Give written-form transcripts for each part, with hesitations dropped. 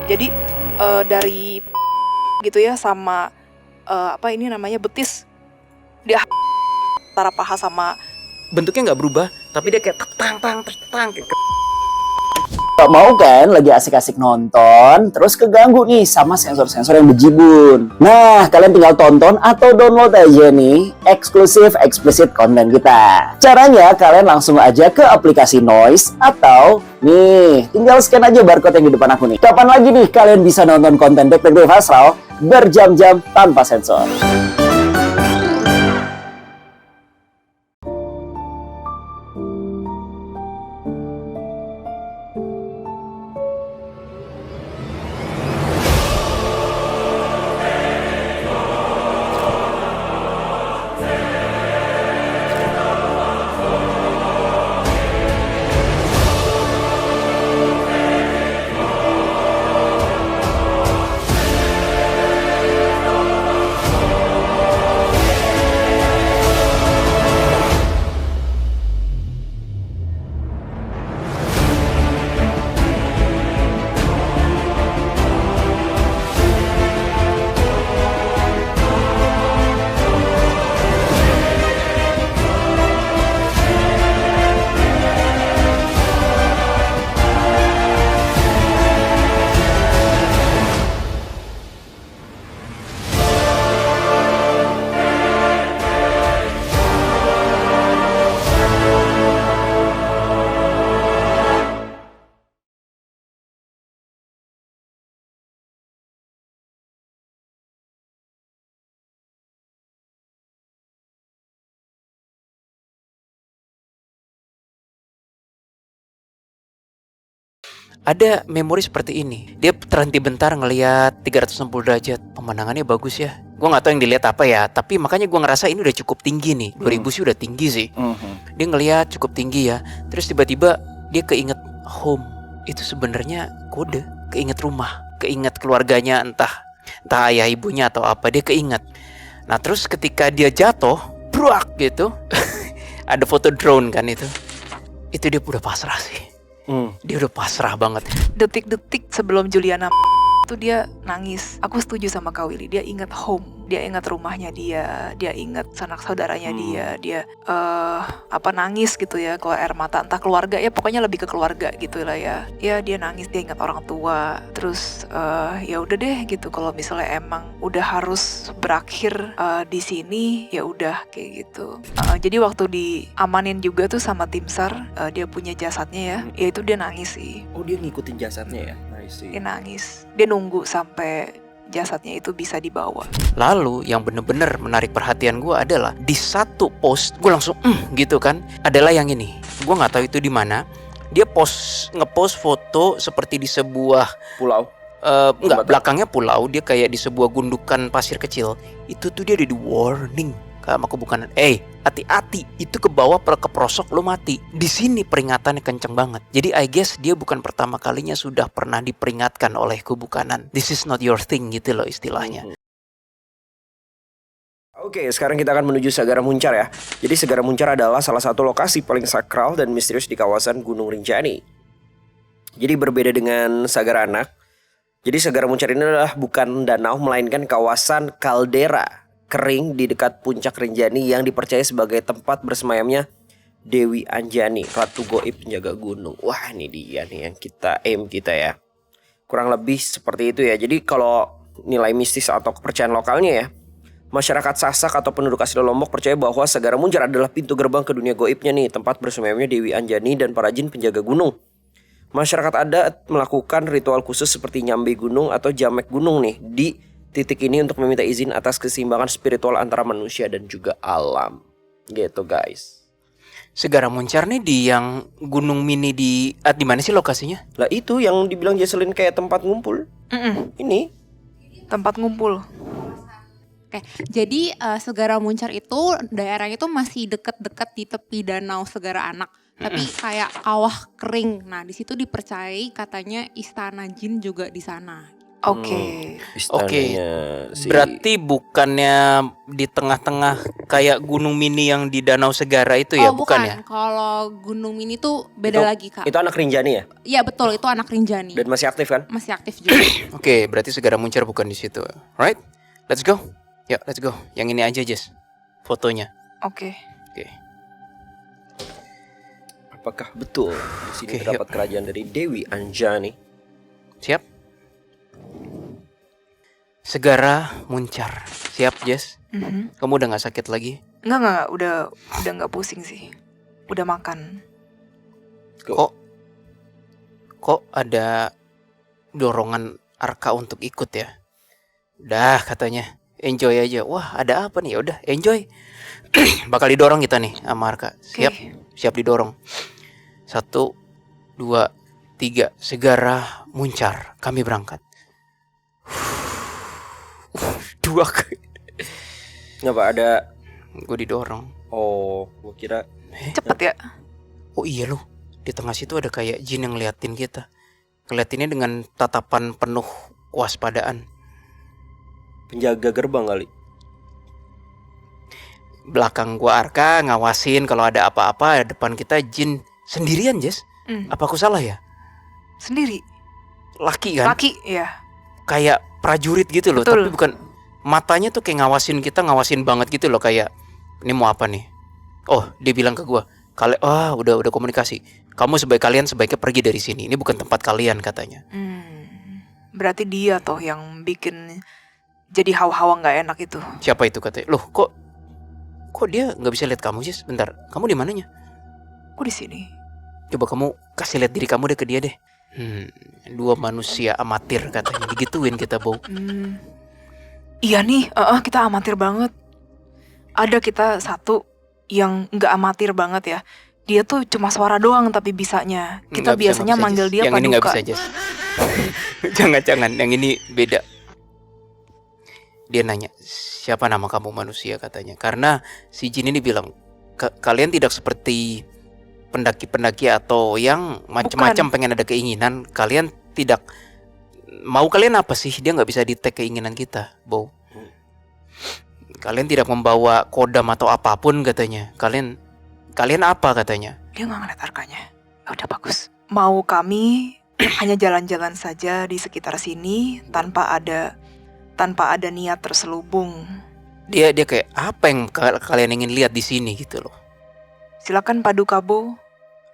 Jadi dari gitu ya sama betis dia antara paha sama Bentuknya nggak berubah, tapi dia kayak tang kayak Gak mau kan lagi asik-asik nonton, terus keganggu nih sama sensor-sensor yang bejibun. Nah, kalian tinggal tonton atau download aja nih eksklusif explicit konten kita. Caranya kalian langsung aja ke aplikasi Noise atau nih, tinggal scan aja barcode yang di depan aku nih. Kapan lagi nih kalian bisa nonton konten Detektif Astral berjam-jam tanpa sensor? ada memori seperti ini. Dia terhenti bentar ngelihat 360 derajat. Pemandangannya bagus ya. Gue nggak tahu yang dilihat apa ya, tapi makanya gue ngerasa ini udah cukup tinggi nih. 2000 sih udah tinggi sih. Dia ngelihat cukup tinggi ya. Terus tiba-tiba dia keinget home. Itu sebenarnya kode, keinget rumah, keinget keluarganya, entah ayah ibunya atau apa, dia keinget. Nah, terus ketika dia jatuh, brak gitu. Ada foto drone kan itu. Itu dia udah pasrah sih. Dia udah pasrah banget. detik-detik sebelum Juliana itu dia nangis. Aku setuju sama Kak Willy, dia ingat home, dia ingat rumahnya dia ingat sanak saudaranya dia nangis gitu ya, keluar air mata, entah keluarga ya, pokoknya lebih ke keluarga gitu lah ya. Ya dia nangis, dia ingat orang tua. Terus ya udah deh gitu, kalau misalnya emang udah harus berakhir di sini ya udah kayak gitu. Jadi waktu diamanin juga tuh sama tim SAR, dia punya jasadnya ya itu dia nangis sih. Oh, dia ngikutin jasadnya ya? Dia nangis, dia nunggu sampai jasadnya itu bisa dibawa. Lalu yang bener-bener menarik perhatian gue adalah di satu post gue langsung gitu kan, adalah yang ini. Gue nggak tahu itu di mana. Dia ngepost foto seperti di sebuah Pulau. belakangnya pulau, dia kayak di sebuah gundukan pasir kecil. Itu tuh dia ada di warning sama kebukanan. Hati-hati, itu ke bawah ke prosok lo mati. Di sini peringatannya kenceng banget. Jadi I guess dia bukan pertama kalinya sudah pernah diperingatkan oleh kebukanan. This is not your thing gitu loh istilahnya. Oke, sekarang kita akan menuju Sagara Muncar ya. Jadi Sagara Muncar adalah salah satu lokasi paling sakral dan misterius di kawasan Gunung Rinjani. Jadi berbeda dengan Sagara Anak. Jadi Sagara Muncar ini adalah bukan danau, melainkan kawasan kaldera kering di dekat puncak Rinjani yang dipercaya sebagai tempat bersemayamnya Dewi Anjani, ratu goib penjaga gunung. Wah, ini dia nih yang kita ya. Kurang lebih seperti itu ya. Jadi kalau nilai mistis atau kepercayaan lokalnya ya, masyarakat Sasak atau penduduk asli Lombok percaya bahwa Sagara Muncar adalah pintu gerbang ke dunia goibnya nih, tempat bersemayamnya Dewi Anjani dan para jin penjaga gunung. Masyarakat adat melakukan ritual khusus seperti nyambe gunung atau jamek gunung nih di titik ini untuk meminta izin atas keseimbangan spiritual antara manusia dan juga alam. Gitu guys. Sagara Muncar nih di yang gunung mini di mana sih lokasinya? Lah itu yang dibilang Jesselyn kayak tempat ngumpul. Ini Tempat ngumpul. Oke, jadi Segara Muncar itu daerahnya itu masih dekat-dekat di tepi danau Segara Anak, tapi kayak kawah kering. Nah, di situ dipercayai katanya istana jin juga di sana. Oke. Istananya si Berarti bukannya di tengah-tengah kayak Gunung Mini yang di Danau Segara itu ya, Oh bukan bukan, ya? kalau Gunung Mini tuh beda lagi Kak. itu anak Rinjani ya? Iya betul, itu anak Rinjani. Dan masih aktif kan? Masih aktif juga. Oke, berarti Segara Muncar bukan di situ. Right? Let's go. Yuk, let's go. Yang ini aja, Jess. Fotonya. Oke. Oke. Apakah betul di sini Oke, terdapat kerajaan dari Dewi Anjani? Siap? Segara Muncar. Siap, Jess? Mhm. Kamu udah gak sakit lagi? Enggak, udah nggak pusing sih. Udah makan. Kok ada dorongan Arka untuk ikut ya? Udah katanya. Enjoy aja. Wah, ada apa nih? Ya udah, enjoy. Bakal didorong kita nih sama Arka. Siap? Oke. Siap didorong. 1, 2, 3. Segara Muncar. Kami berangkat. 2 kali. Nggak ada. Gue didorong. Oh, gua kira Cepet ya. Oh iya loh. Di tengah situ ada kayak jin yang ngeliatin kita. Ngeliatinnya dengan tatapan penuh kewaspadaan. penjaga gerbang kali. Belakang gua Arka ngawasin kalau ada apa-apa. Depan kita jin sendirian, Jess. Apa aku salah ya? Sendiri. Laki kan? Laki ya. Kayak prajurit gitu loh. Betul. Tapi bukan. Matanya tuh kayak ngawasin kita, ngawasin banget gitu loh. Kayak ini mau apa nih? Oh, dia bilang ke gua, udah komunikasi. Kalian sebaiknya pergi dari sini. Ini bukan tempat kalian katanya. Berarti dia toh yang bikin jadi hawa-hawa nggak enak itu. Siapa itu katanya? Loh, kok dia nggak bisa lihat kamu, Jess? Bentar, kamu di mananya? Aku di sini. Coba kamu kasih lihat diri kamu deh ke dia deh. 2 manusia amatir katanya. Digituin kita, Bow. Iya nih, kita amatir banget. Ada kita satu yang nggak amatir banget ya. Dia tuh cuma suara doang tapi bisanya. Kita Nggak bisa, biasanya nggak bisa, manggil Jess. dia Yang ini nggak Paduka. bisa, Jess. Jangan, yang ini beda. Dia nanya, siapa nama kamu manusia katanya. Karena si jin ini bilang, kalian tidak seperti pendaki-pendaki atau yang macam-macam pengen ada keinginan. Kalian tidak mau, kalian apa sih? Dia nggak bisa di-tag keinginan kita, Bow. Kalian tidak membawa kodam atau apapun katanya. Kalian apa katanya? Dia nggak ngeliat Arkanya. Ya udah bagus. Mau kami hanya jalan-jalan saja di sekitar sini tanpa ada niat terselubung. Dia kayak apa yang kalian ingin lihat di sini gitu loh. Silakan Paduka Bow.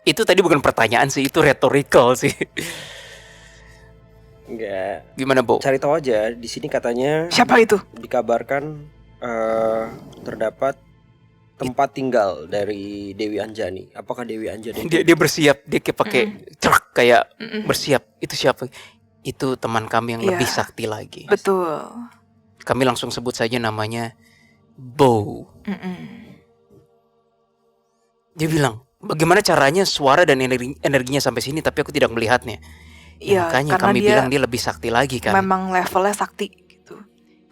Itu tadi bukan pertanyaan sih, itu rhetorical sih. Enggak. Gimana, Bow? Cari tahu aja. Di sini katanya Siapa itu? dikabarkan terdapat tempat tinggal dari Dewi Anjani. Apakah Dewi Anjani? Dia bersiap, dia kayak pakai cerak kayak Mm-mm. bersiap. Itu siapa? Itu teman kami yang Iya. lebih sakti lagi. Betul. Kami langsung sebut saja namanya Bow. Dia bilang, bagaimana caranya suara dan energinya sampai sini tapi aku tidak melihatnya. Iya, Makanya karena kami dia bilang dia lebih sakti lagi kan. memang levelnya sakti gitu.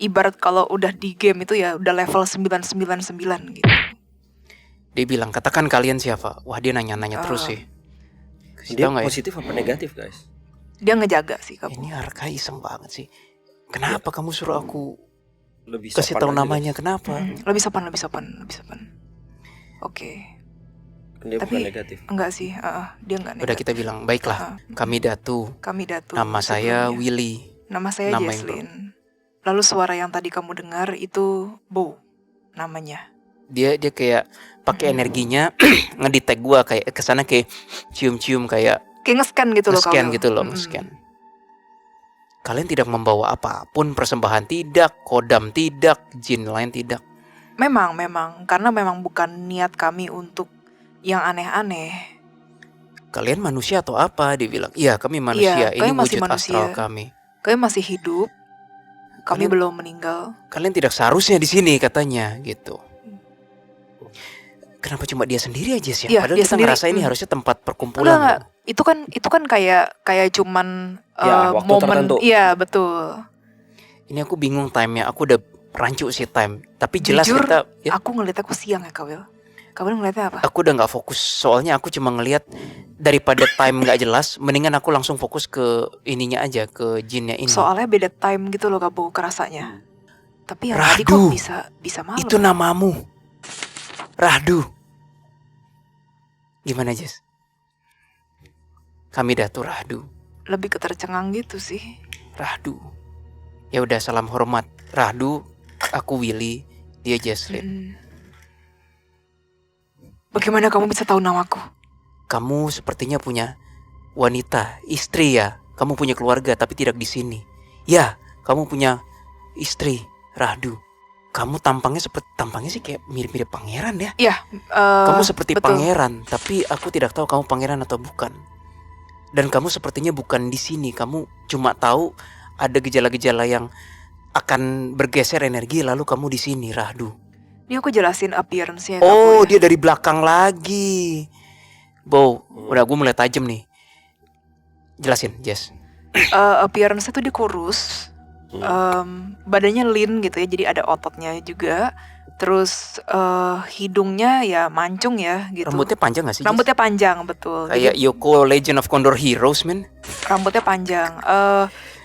Ibarat kalau udah di game itu ya udah level 999 gitu. Dia bilang, katakan kalian siapa? Wah, dia nanya-nanya terus sih. Kasih Dia tahu nggak ya? positif apa negatif, guys? Dia ngejaga sih kamu. Ini Arka iseng banget sih. Kenapa kamu suruh aku Lebih kasih sopan tahu aja, namanya? Kenapa? Lebih sopan. Oke. guys. Dia Tapi bukan negatif. enggak sih, dia enggak Udah negatif. kita bilang, baiklah, kami Datu. Kami Datu. Nama saya sebelumnya. Willy. Nama saya Nama yang Jesslyn. Lalu suara yang tadi kamu dengar itu Bow namanya. Dia kayak pakai energinya ngedetect gua kayak kesana kayak cium-cium kayak Kayak nge-scan gitu loh nge-scan Kawil. gitu loh, nge-scan. Kalian tidak membawa apapun, persembahan tidak, kodam tidak, jin lain tidak. Memang karena memang bukan niat kami untuk yang aneh-aneh. Kalian manusia atau apa? Dia bilang, iya kami manusia, Iya, ini kami masih wujud manusia. astral kami. Kami masih hidup. Kami Kalian- belum meninggal. Kalian tidak seharusnya di sini katanya gitu. Kenapa cuma dia sendiri aja sih? Iya, Padahal dia kita sendiri. ngerasa ini harusnya tempat perkumpulan. Enggak. loh. Itu kan kayak cuman Ya, waktu momen. tertentu. Iya, betul. Ini aku bingung time-nya. Aku udah rancu sih time. Tapi jelas Jujur, kita ya, Aku ngeliat aku siang ya Kawil. Kamu ngeliatnya apa? Aku udah nggak fokus, soalnya aku cuma ngelihat daripada time nggak jelas, mendingan aku langsung fokus ke ininya aja, ke jinnya ini. Soalnya beda time gitu loh Kabu kerasanya. Tapi yang tadi Radu. kok bisa malam. Itu namamu, Radu. Gimana Jess? Kami Datu Radu. Lebih ketercengang gitu sih. Radu. Ya udah, salam hormat. Radu, aku Willy, dia Jesslyn. Mm. Bagaimana kamu bisa tahu namaku? Kamu sepertinya punya wanita, istri ya. Kamu punya keluarga tapi tidak di sini. Ya, kamu punya istri, Radu. Kamu tampangnya sih kayak mirip-mirip pangeran ya. Iya. Kamu seperti betul. pangeran, tapi aku tidak tahu kamu pangeran atau bukan. Dan kamu sepertinya bukan di sini. Kamu cuma tahu ada gejala-gejala yang akan bergeser energi, lalu kamu di sini, Radu. Ini aku jelasin appearance-nya. Oh, Kabu, ya. dia dari belakang lagi. Bow, udah gue mulai tajam nih. Jelasin, Jess. Appearance-nya tuh dia kurus. Badannya lean gitu ya, jadi ada ototnya juga. Terus hidungnya ya mancung ya gitu. Rambutnya panjang gak sih, Jess? Rambutnya panjang, betul. Kayak Jadi, Yoko Legend of Condor Heroes, men. rambutnya panjang.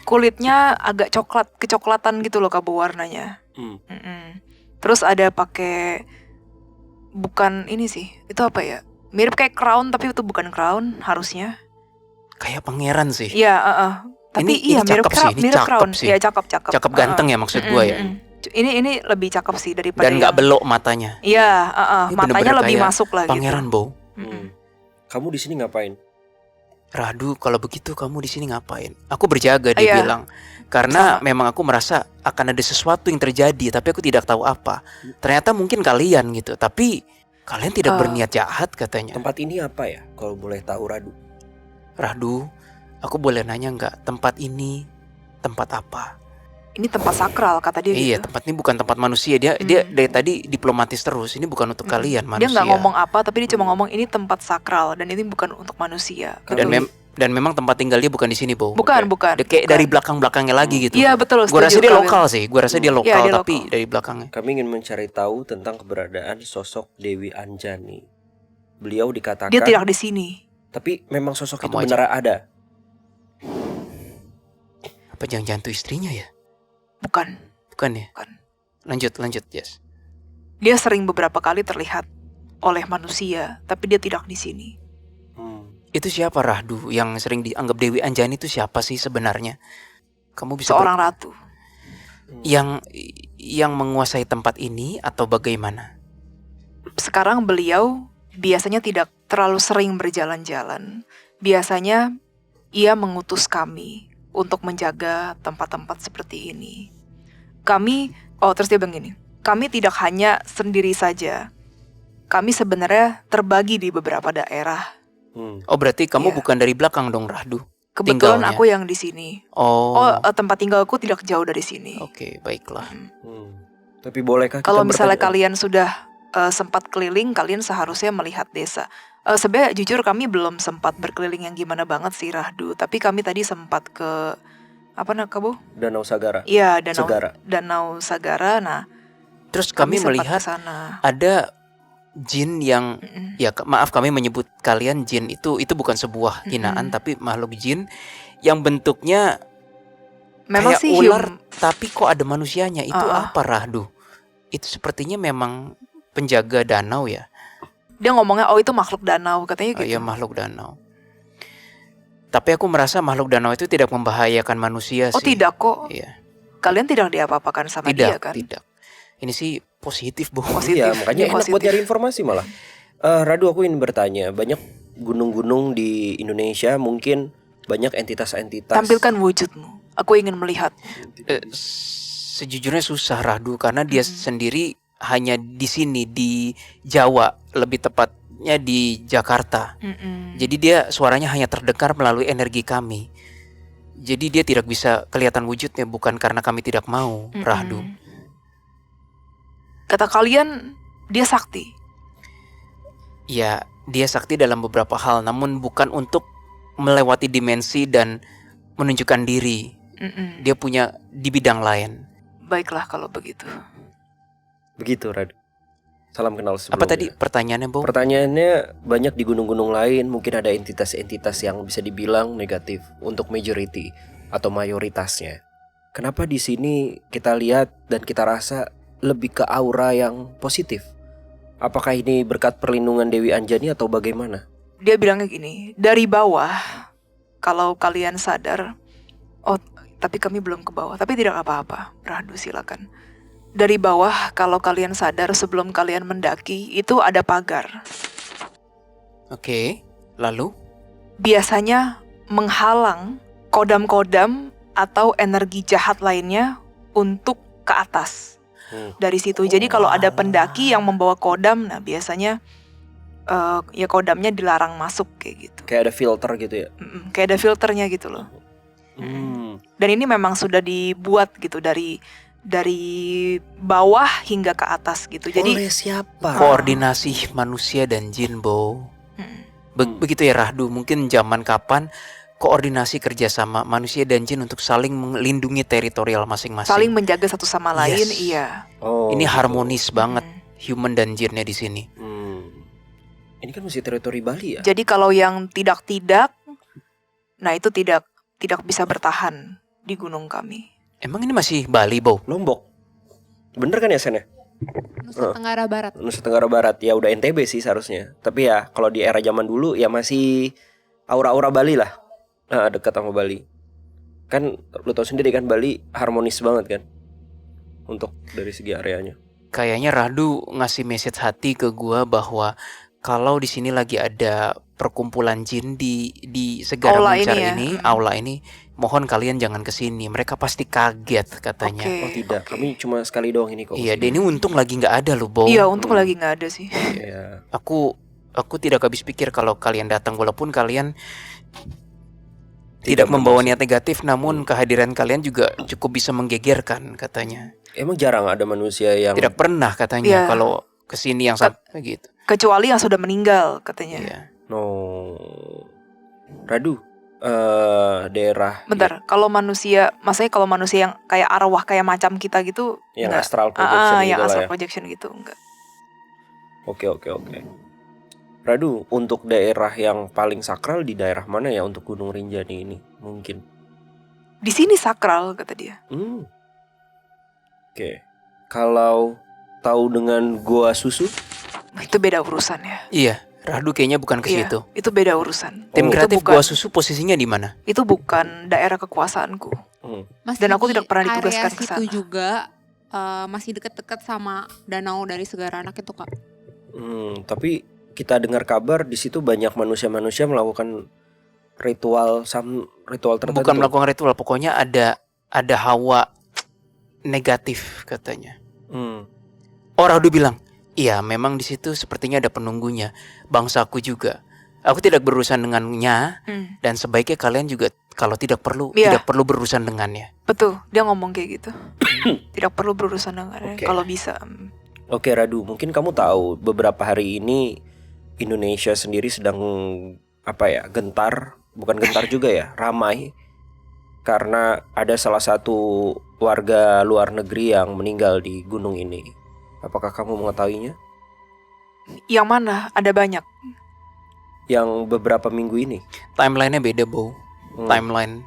Kulitnya agak kecoklatan gitu loh Kabu warnanya. Mm-mm. Terus ada pakai, bukan ini sih, itu apa ya? Mirip kayak crown tapi itu bukan crown harusnya. Kayak pangeran sih. Iya, tapi Ini iya mirip cakep sih, ini mirip cakep crown. sih. Iya, cakep. Cakep ganteng ya maksud gue ya. Ini lebih cakep sih daripada Dan nggak yang- belok matanya. Iya, Ini matanya bener-bener lebih kayak masuk lah Pangeran, Bow. gitu. Mm-mm. Kamu di sini ngapain? Radu, kalau begitu kamu di sini ngapain? Aku berjaga, dia Iya. bilang. Karena Sama. memang aku merasa akan ada sesuatu yang terjadi, tapi aku tidak tahu apa. Ternyata mungkin kalian gitu, tapi kalian tidak berniat jahat katanya. Tempat ini apa ya? Kalau boleh tahu, Radu. Radu, aku boleh nanya nggak, tempat ini tempat apa? Ini tempat sakral kata dia Iya, gitu. tempat ini bukan tempat manusia. Dia dari tadi diplomatis terus. Ini bukan untuk kalian Dia manusia. nggak ngomong apa, tapi dia cuma ngomong ini tempat sakral dan ini bukan untuk manusia. Dan Gitu. dan memang tempat tinggal dia bukan di sini, Bo. bukan. Dia kayak bukan. dari belakang-belakangnya lagi gitu. Iya betul. Gue rasa setuju, dia Kawil. lokal sih. Gue rasa dia lokal, Iya, dia tapi lokal. dari belakangnya. Kami ingin mencari tahu tentang keberadaan sosok Dewi Anjani. Beliau dikatakan, Dia tidak di sini. tapi memang sosok Kamu itu aja. benar ada. Apa jangan-jangan tuh istrinya ya? Bukan. Bukan ya? Bukan. Lanjut, Jess. Dia sering beberapa kali terlihat oleh manusia, tapi dia tidak di sini. Itu siapa, Radu, yang sering dianggap Dewi Anjani itu siapa sih sebenarnya? Kamu bisa Seorang ratu. yang menguasai tempat ini atau bagaimana? Sekarang beliau biasanya tidak terlalu sering berjalan-jalan. Biasanya ia mengutus kami untuk menjaga tempat-tempat seperti ini. Terus dia bilang gini, kami tidak hanya sendiri saja. Kami sebenarnya terbagi di beberapa daerah. Oh, berarti kamu Iya. bukan dari belakang dong, Radu? Kebetulan Tinggalnya. aku yang di sini. Oh, Tempat tinggalku tidak jauh dari sini. oke, baiklah. Tapi bolehkah kita Kalau misalnya bertanya? kalian sudah sempat keliling, kalian seharusnya melihat desa. Sebenarnya jujur kami belum sempat berkeliling yang gimana banget sih Rahdu. Tapi kami tadi sempat ke Kabo? Danau Sagara. Iya, Segara. Danau Sagara. Nah, Terus kami sempat melihat ke sana. ada jin yang maaf kami menyebut kalian jin itu bukan sebuah hinaan, tapi makhluk jin yang bentuknya Memang kayak sih ular tapi kok ada manusianya. Itu Uh-uh. apa, Rahdu? Itu sepertinya memang penjaga danau ya. dia ngomongnya itu makhluk danau katanya Oh gitu. iya, makhluk danau. Tapi aku merasa makhluk danau itu tidak membahayakan manusia Oh sih. tidak kok. Iya. Kalian tidak diapa-apakan sama dia kan? Tidak. Ini sih positif, Bu. Positif. Iya, makanya Dia enak buat positif. nyari informasi malah. Radu, aku ingin bertanya, banyak gunung-gunung di Indonesia, mungkin banyak entitas-entitas. Tampilkan wujudmu. Aku ingin melihat. Sejujurnya susah, Radu, karena dia sendiri hanya di sini di Jawa, lebih tepatnya di Jakarta. Jadi dia suaranya hanya terdengar melalui energi kami. Jadi dia tidak bisa kelihatan wujudnya, bukan karena kami tidak mau, Rahdu. Kata kalian dia sakti. Ya, dia sakti dalam beberapa hal, namun bukan untuk melewati dimensi dan menunjukkan diri. Dia punya di bidang lain. Baiklah kalau begitu. Begitu, Radu. Salam kenal sebelumnya. Apa tadi pertanyaannya, Bo? Pertanyaannya banyak di gunung-gunung lain mungkin ada entitas-entitas yang bisa dibilang negatif untuk majority atau mayoritasnya. Kenapa di sini kita lihat dan kita rasa lebih ke aura yang positif? Apakah ini berkat perlindungan Dewi Anjani atau bagaimana? Dia bilangnya gini, dari bawah kalau kalian sadar, oh tapi kami belum ke bawah, tapi tidak apa-apa, Rahdu silakan. Dari bawah kalau kalian sadar sebelum kalian mendaki itu ada pagar. Oke, lalu? Biasanya menghalang kodam-kodam atau energi jahat lainnya untuk ke atas. Dari situ. Jadi kalau ada pendaki yang membawa kodam, nah biasanya ya kodamnya dilarang masuk kayak gitu. Kayak ada filter gitu ya? Kayak ada filternya gitu loh. Dan ini memang sudah dibuat gitu dari bawah hingga ke atas gitu. Jadi oleh siapa? Koordinasi manusia dan jin, Bo. Begitu ya, Rahdu. Mungkin zaman kapan koordinasi kerjasama manusia dan jin untuk saling melindungi teritorial masing-masing. saling menjaga satu sama lain, Yes. iya. Oh, Ini gitu. harmonis banget human dan jinnya di sini. Ini kan masih teritori Bali ya? Jadi kalau yang tidak, nah itu tidak bisa bertahan di gunung kami. Emang ini masih Bali, Bo? Lombok. Bener kan ya, Sen ya? Nusa Tenggara Barat. Nusa Tenggara Barat ya udah NTB sih seharusnya. Tapi ya kalau di era zaman dulu ya masih aura-aura Bali lah. Nah, dekat sama Bali. Kan lu tahu sendiri kan Bali harmonis banget kan. Untuk dari segi areanya. Kayaknya Rahdu ngasih message hati ke gua bahwa kalau di sini lagi ada perkumpulan jin di Segara Aula Muncar ini ya. ini, aula ini, mohon kalian jangan kesini. Mereka pasti kaget katanya. Oke. Oh tidak, kami cuma sekali doang ini kok. Iya, dan ini untung lagi nggak ada loh, Bo. Iya, untung lagi nggak ada sih. Iya. Aku tidak habis pikir kalau kalian datang, walaupun kalian tidak membawa niat negatif, namun kehadiran kalian juga cukup bisa menggegerkan katanya. Emang jarang ada manusia yang Tidak pernah katanya Iya. kalau kesini yang gitu. Kecuali yang sudah meninggal katanya. Iya. no. Radu, daerah Bentar, kalau manusia, maksudnya kalau manusia yang kayak arwah kayak macam kita gitu, yang enggak. astral projection Yang gitu lah astral ya. projection gitu, enggak. Oke. Radu, untuk daerah yang paling sakral di daerah mana ya untuk Gunung Rinjani ini? Mungkin. Di sini sakral kata dia. Oke. Kalau tahu dengan Goa Susu? Itu beda urusan ya. Iya, Rahdu kayaknya bukan ke Iya, situ. itu beda urusan. Tim Itu kreatif bukan- Gua Susu posisinya di mana? Itu bukan daerah kekuasaanku. Masih Dan aku di tidak pernah ditugaskan area ke situ sana. juga masih deket-deket sama danau dari Segara Anak itu, Kak. Tapi kita dengar kabar di situ banyak manusia-manusia melakukan ritual tertentu. Bukan melakukan ritual, pokoknya ada hawa negatif katanya. Oh, Rahdu bilang, iya memang di situ sepertinya ada penunggunya. Bangsaku juga. Aku tidak berurusan dengannya dan sebaiknya kalian juga kalau tidak perlu Iya. tidak perlu berurusan dengannya. Betul, dia ngomong kayak gitu. Tidak perlu berurusan dengannya Oke. kalau bisa. Oke Radu, mungkin kamu tahu beberapa hari ini Indonesia sendiri sedang gentar, bukan gentar juga ya, ramai karena ada salah satu warga luar negeri yang meninggal di gunung ini. Apakah kamu mengetahuinya? Yang mana? Ada banyak. Yang beberapa minggu ini. Timelinenya beda, Bo. Timeline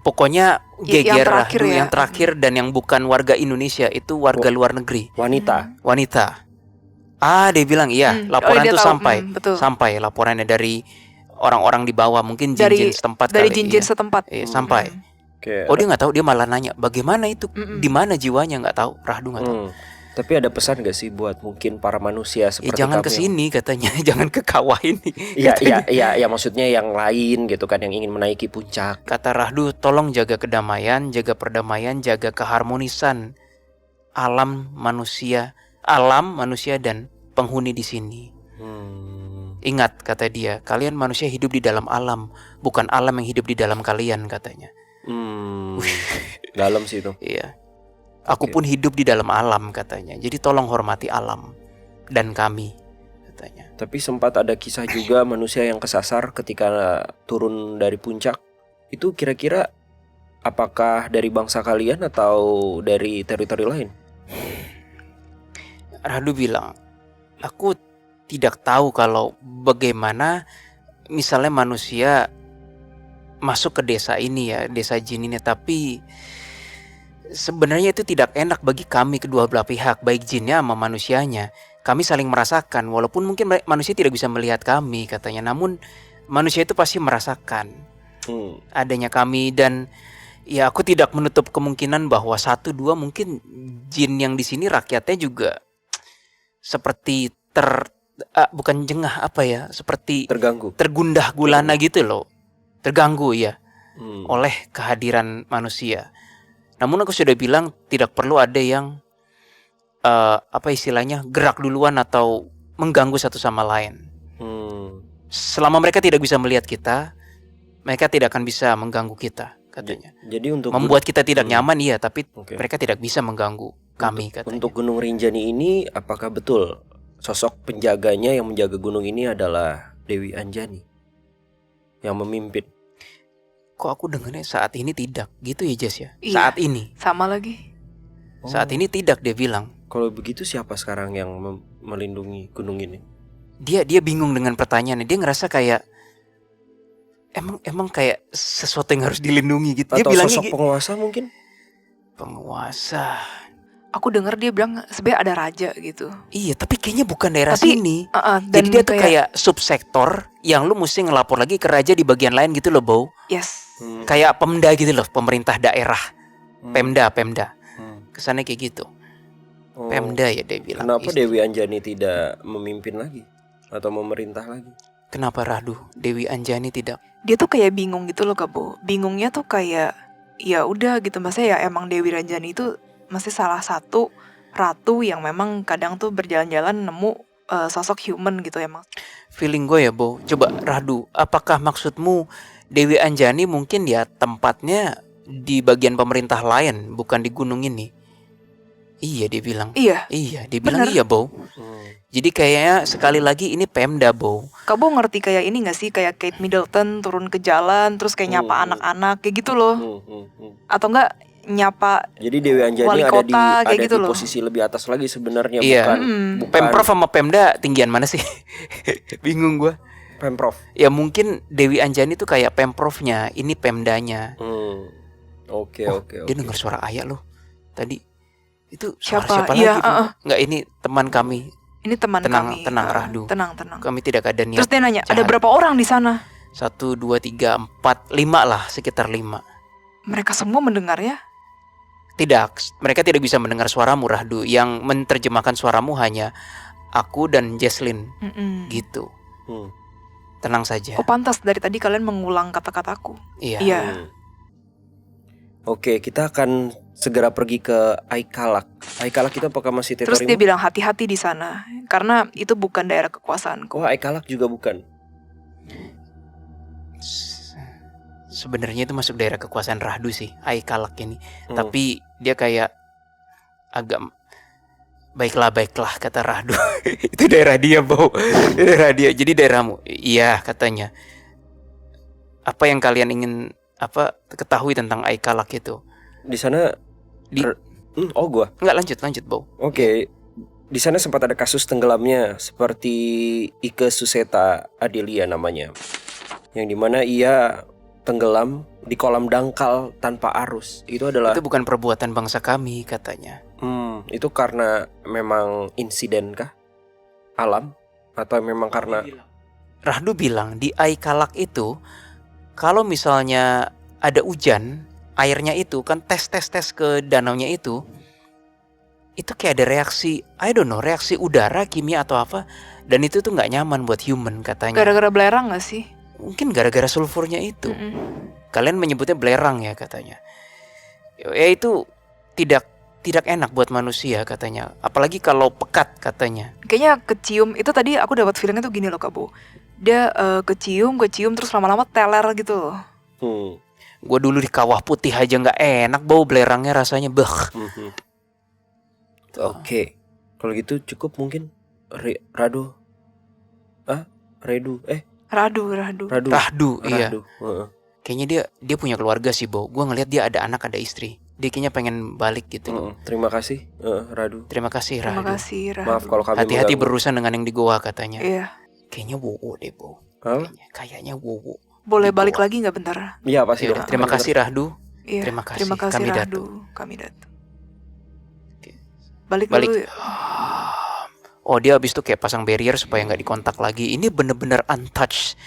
pokoknya Yang geger terakhir Rahdu ya. yang terakhir dan yang bukan warga Indonesia itu warga luar negeri, Wanita. wanita. Dia bilang iya, laporan dia itu tahu. sampai Betul. sampai laporannya dari orang-orang di bawah, mungkin Dari jin-jin setempat dari kali. jin-jin Iya. setempat. Iya, sampai. Oke. Oh, dia nggak tahu, dia malah nanya bagaimana itu, di mana jiwanya, nggak tahu. Rahdu nggak tahu. Tapi ada pesan gak sih buat mungkin para manusia Ya, seperti jangan kamu? kesini katanya, jangan ke kawah ini. Iya, maksudnya yang lain gitu kan, yang ingin menaiki puncak. Kata Rahdu, tolong jaga kedamaian, jaga perdamaian, jaga keharmonisan alam manusia dan penghuni di sini. Ingat, kata dia, kalian manusia hidup di dalam alam, bukan alam yang hidup di dalam kalian, katanya. Dalam sih itu. Iya. Aku pun hidup di dalam alam, katanya. Jadi tolong hormati alam dan kami, katanya. Tapi sempat ada kisah juga manusia yang kesasar ketika turun dari puncak. Itu kira-kira apakah dari bangsa kalian atau dari teritori lain? Radu bilang, aku tidak tahu kalau bagaimana misalnya manusia masuk ke desa ini ya, desa jin ini, tapi sebenarnya itu tidak enak bagi kami kedua belah pihak, baik jinnya sama manusianya. Kami saling merasakan, walaupun mungkin manusia tidak bisa melihat kami katanya, namun manusia itu pasti merasakan adanya kami. Dan ya aku tidak menutup kemungkinan bahwa 1-2 mungkin jin yang di sini rakyatnya juga seperti bukan jengah apa ya, seperti tergundah gulana gitu loh, terganggu ya oleh kehadiran manusia. Namun aku sudah bilang tidak perlu ada yang apa istilahnya gerak duluan atau mengganggu satu sama lain. Selama mereka tidak bisa melihat kita, mereka tidak akan bisa mengganggu kita katanya. Jadi untuk membuat kita tidak nyaman iya, tapi mereka tidak bisa mengganggu kami katanya. Untuk Gunung Rinjani ini apakah betul sosok penjaganya yang menjaga gunung ini adalah Dewi Anjani yang memimpin? Kok aku dengarnya saat ini tidak gitu ya Jess ya? Iya. Saat ini. Sama lagi. Saat ini tidak, dia bilang. Kalau begitu siapa sekarang yang melindungi gunung ini? Dia bingung dengan pertanyaannya. Dia ngerasa kayak emang kayak sesuatu yang harus dilindungi gitu. Dia Atau bilangnya sosok penguasa mungkin? Penguasa. Aku dengar dia bilang sebenarnya ada raja gitu. Iya, tapi kayaknya bukan daerah Tapi, sini. dan Jadi dia tuh kayak subsektor yang lu mesti ngelapor lagi ke raja di bagian lain gitu loh, Bow. Yes. Kayak Pemda gitu loh, pemerintah daerah. Pemda. Kesannya kayak gitu. Pemda ya dia bilang. Kenapa Dewi Anjani tidak memimpin lagi atau memerintah lagi? Kenapa Radu Dewi Anjani tidak? Dia tuh kayak bingung gitu loh Kabo. Bingungnya tuh kayak ya udah gitu, maksudnya ya emang Dewi Anjani itu masih salah satu ratu yang memang kadang tuh berjalan-jalan nemu sosok human gitu emang. Feeling gue ya Bo. Coba Radu, apakah maksudmu Dewi Anjani mungkin ya tempatnya di bagian pemerintah lain, bukan di gunung ini? Iya dia bilang. Iya. Dia bilang iya Bo. Jadi kayaknya sekali lagi ini Pemda Bo. Kabo ngerti kayak ini gak sih, kayak Kate Middleton turun ke jalan terus kayak nyapa anak-anak kayak gitu loh. Atau enggak nyapa. Jadi Dewi Anjani wali kota, ada kayak gitu di loh. posisi lebih atas lagi sebenarnya. Iya. bukan Pemprov sama Pemda tinggian mana sih? Bingung gue. Pemprov. Ya mungkin Dewi Anjani tuh kayak Pemprovnya, ini Pemdanya. Oke. Dia dengar suara ayah loh tadi. Itu suara Siapa? siapa Iya, lagi? Enggak, ini teman kami. Ini teman kami. Tenang Radu. Tenang. Kami tidak ada niat. Terus dia nanya, ada jahat. berapa orang di sana? 1, 2, 3, 4, 5 lah, sekitar 5. Mereka semua mendengar ya? Tidak, mereka tidak bisa mendengar suaramu Radu. Yang menerjemahkan suaramu hanya aku dan Jesslyn. Gitu. Tenang saja. Oh pantas dari tadi kalian mengulang kata-kataku. Iya. Oke, kita akan segera pergi ke Aikalak. Aikalak itu apakah masih Terus teritorium? dia bilang hati-hati di sana karena itu bukan daerah kekuasaanku. Oh, Aikalak juga bukan. Sebenarnya itu masuk daerah kekuasaan Radu sih, Aikalak ini. Tapi dia kayak agak baiklah kata Radu. Itu daerah dia, Bo. Daerah dia. Jadi daerahmu. Iya, katanya. Apa yang kalian ingin ketahui tentang Aikalak itu? Di sana gua. Enggak, lanjut, Bo. Oke. Di sana sempat ada kasus tenggelamnya seperti Ike Suseta Adelia namanya. Yang dimana ia tenggelam di kolam dangkal tanpa arus. Itu bukan perbuatan bangsa kami katanya. Itu karena memang insiden kah? Alam? Atau memang karena Radu bilang di Aikalak itu kalau misalnya ada hujan, airnya itu kan tes ke danaunya itu kayak ada reaksi, reaksi udara, kimia atau apa, dan itu tuh nggak nyaman buat human katanya. Gara-gara belerang gak sih? Mungkin gara-gara sulfurnya itu. Kalian menyebutnya belerang ya katanya. Ya itu tidak enak buat manusia katanya. Apalagi kalau pekat katanya. Kayaknya kecium, itu tadi aku dapat feelingnya tuh gini loh Kak Bu. Dia kecium terus lama-lama teler gitu loh. Gue dulu di Kawah Putih aja nggak enak bau belerangnya rasanya Oke. Kalau gitu cukup mungkin Radu. Iya. Kayaknya dia punya keluarga sih, Bo. Gue ngelihat dia ada anak, ada istri. Dia kayaknya pengen balik gitu loh. Terima kasih Radu. Terima kasih Terima Radu. kasih Radu. Maaf kalau kami Hati-hati mengganggu. berurusan dengan yang di goa katanya. Iya. Kayaknya wowo deh, Bo. Hah? Kayaknya wowo. Boleh Di balik goa. lagi nggak bentar? Iya pasti Yaudah, dong. terima kasih Rahdu. Iya. Terima kasih. Terima kasih Kami Radu. Kami datu. Balik dulu. Balik. Oh, dia abis itu kayak pasang barrier supaya nggak dikontak lagi. Ini bener-bener untouched.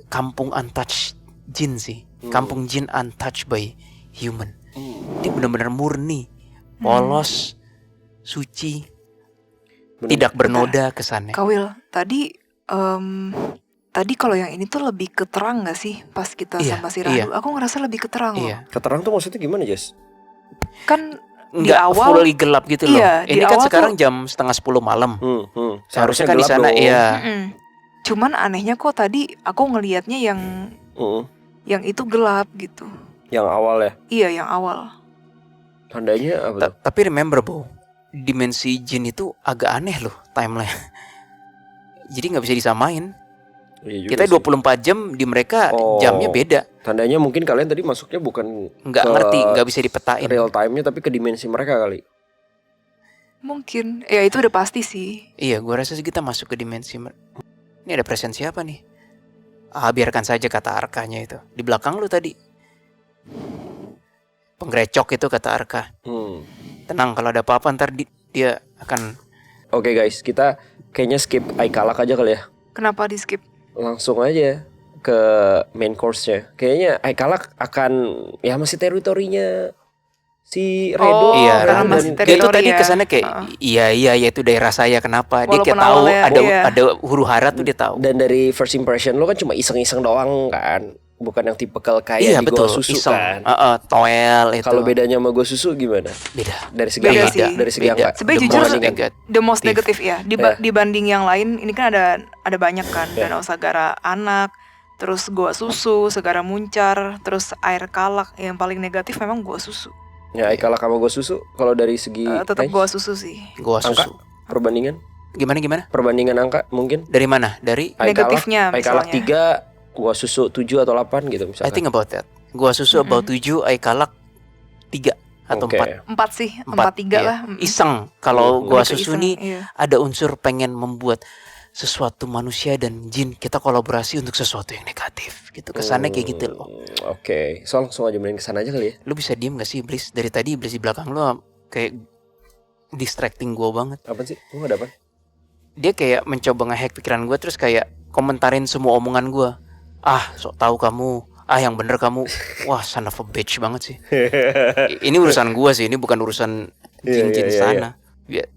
Kampung untouched jin sih. Kampung jin untouched by human. Dia bener-bener murni, polos, suci, tidak bernoda kesannya. Kawil, tadi kalau yang ini tuh lebih keterang nggak sih pas kita Iya, sama si Radu? iya. Aku ngerasa lebih keterang loh. Iya. Keterang tuh maksudnya gimana, Jess? Kan Nggak awal- fully gelap gitu loh. Iya, di Ini kan awal sekarang jam 9:30 malam. Seharusnya kan di gelap sana dong. iya. Cuman anehnya kok tadi aku ngelihatnya yang itu gelap gitu. Yang awal ya. Iya, yang awal. Tandanya apa tuh? Tapi remember, Bo, dimensi jin itu agak aneh loh timeline. Jadi nggak bisa disamain. Iya juga Kita sih. 24 jam, di mereka Oh. jamnya beda. Tandanya mungkin kalian tadi masuknya bukan Nggak ke ngerti, nggak bisa dipetain. real time-nya tapi ke dimensi mereka kali. Mungkin. Ya itu udah pasti sih. Iya, gua rasa sih kita masuk ke dimensi. Ini ada presensi apa nih? Biarkan saja kata Arkanya itu. Di belakang lu tadi. Penggrecok itu kata Arka. Tenang, kalau ada apa-apa ntar dia akan. Oke guys, kita kayaknya skip Aikalak aja kali ya. Kenapa di skip? Langsung aja ke main course-nya. Kayaknya Aikalak akan ya masih teritorinya si Redo. Oh, Iya, karena Rahman. masih Dia tuh teritori tadi ya. kesannya kayak iya itu daerah saya. Kenapa? Dia kayak Walaupun tahu awalnya, iya. ada huru hara tuh dia tahu. Dan dari first impression lo kan cuma iseng-iseng doang kan. Bukan yang tipikal kayak Iya di betul, Goa Susu iseng. kan. Toel itu. Kalau bedanya sama Goa Susu gimana? beda. Dari segi Beda angka, sih. dari segi Beda. angka. Sebenarnya The jujur most the most negative. negatif ya. Iya. Dibanding yang lain, ini kan ada banyak kan. Iya. Danau Sagara Anak, terus Goa Susu, Segara Muncar, terus Air Kalak. Yang paling negatif memang Goa Susu. Ya Aikalak sama Goa Susu kalau dari segi Tetap range, Goa Susu sih. Gua angka susu. perbandingan Gimana? perbandingan angka mungkin Dari mana? Dari Negatifnya Aikalak misalnya. 3, Goa Susu 7 atau 8 gitu I misalkan. think about that. Gua susu about 7, Aikalak 3 atau Oke. 4. 4 sih, 4-3 iya. lah. Iseng. Kalau gua Lebih ke susu iseng, nih iya. ada unsur pengen membuat sesuatu manusia dan jin kita kolaborasi untuk sesuatu yang negatif gitu. Kesannya kayak gitu loh. Oke, so langsung aja main kesana aja kali ya. Lu bisa diem gak sih Iblis? Dari tadi Iblis di belakang lu kayak distracting gua banget. Apa sih? Lu ada apa? Dia kayak mencoba ngehack pikiran gua terus kayak komentarin semua omongan gua. Sok tahu kamu. Yang bener kamu. Wah, son of a bitch banget sih. Ini urusan gua sih, ini bukan urusan jin-jin Iya. sana.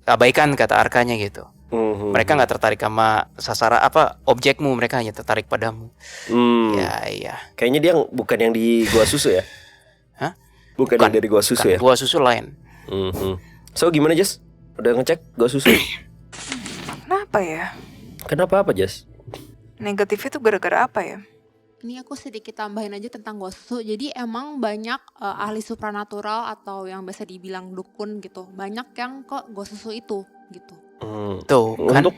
Abaikan kata Arkanya gitu. Mereka nggak tertarik sama sasaran objekmu, mereka hanya tertarik padamu. Iya. Kayaknya dia bukan yang di Goa Susu ya? Hah? Bukan yang dari Goa Susu ya? Gua susu lain. So gimana Jas? Udah ngecek Goa Susu? Kenapa ya? Kenapa apa Jas? Negatif itu gara-gara apa ya? Ini aku sedikit tambahin aja tentang Goa Susu. Jadi emang banyak ahli supranatural atau yang biasa dibilang dukun gitu. Banyak yang ke Goa Susu itu gitu. Tuh kan Untuk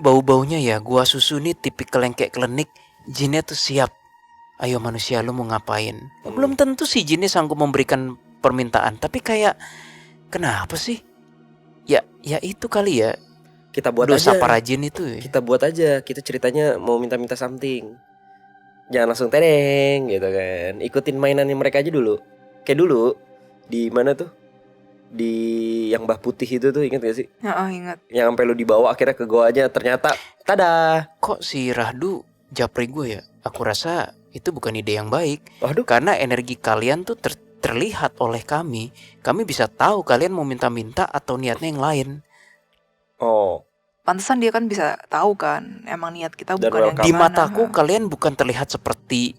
bau-baunya ya. Gua susu nih tipikal yang kayak klinik. Jinnya tuh siap. Ayo manusia, lu mau ngapain? Belum tentu sih jinnya sanggup memberikan permintaan. Tapi kayak kenapa sih? Ya itu kali ya. kita buat Dosa aja. para jin itu ya. Kita buat aja. Kita ceritanya mau minta-minta something. Jangan langsung tereng gitu kan. Ikutin mainannya mereka aja dulu. Kayak dulu di mana tuh? Di yang Mbah Putih itu tuh, ingat gak sih? Ingat. Yang sampai lu dibawa akhirnya ke goanya, ternyata tada. Kok si Rahdu japri gue ya? Aku rasa itu bukan ide yang baik. Waduh. Karena energi kalian tuh terlihat oleh kami. Kami bisa tahu kalian mau minta-minta atau niatnya yang lain. Oh, Pantesan dia kan bisa tahu kan, emang niat kita Dan bukan yang welcome. Di gimana. mataku kalian bukan terlihat seperti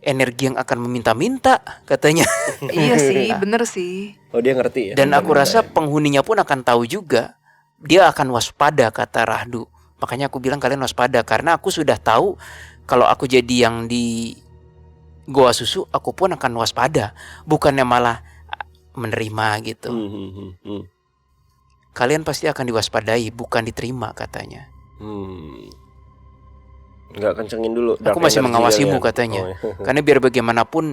energi yang akan meminta-minta katanya. Iya sih, bener sih. oh dia ngerti ya. Dan aku rasa penghuninya pun akan tahu juga. Dia akan waspada kata Rahdu. Makanya aku bilang kalian waspada. Karena aku sudah tahu kalau aku jadi yang di Goa Susu, aku pun akan waspada. Bukannya malah menerima gitu. Kalian pasti akan diwaspadai, bukan diterima katanya. Nggak kencengin dulu. Aku dark masih energy mengawasimu kalian. katanya. Oh, iya. Karena biar bagaimanapun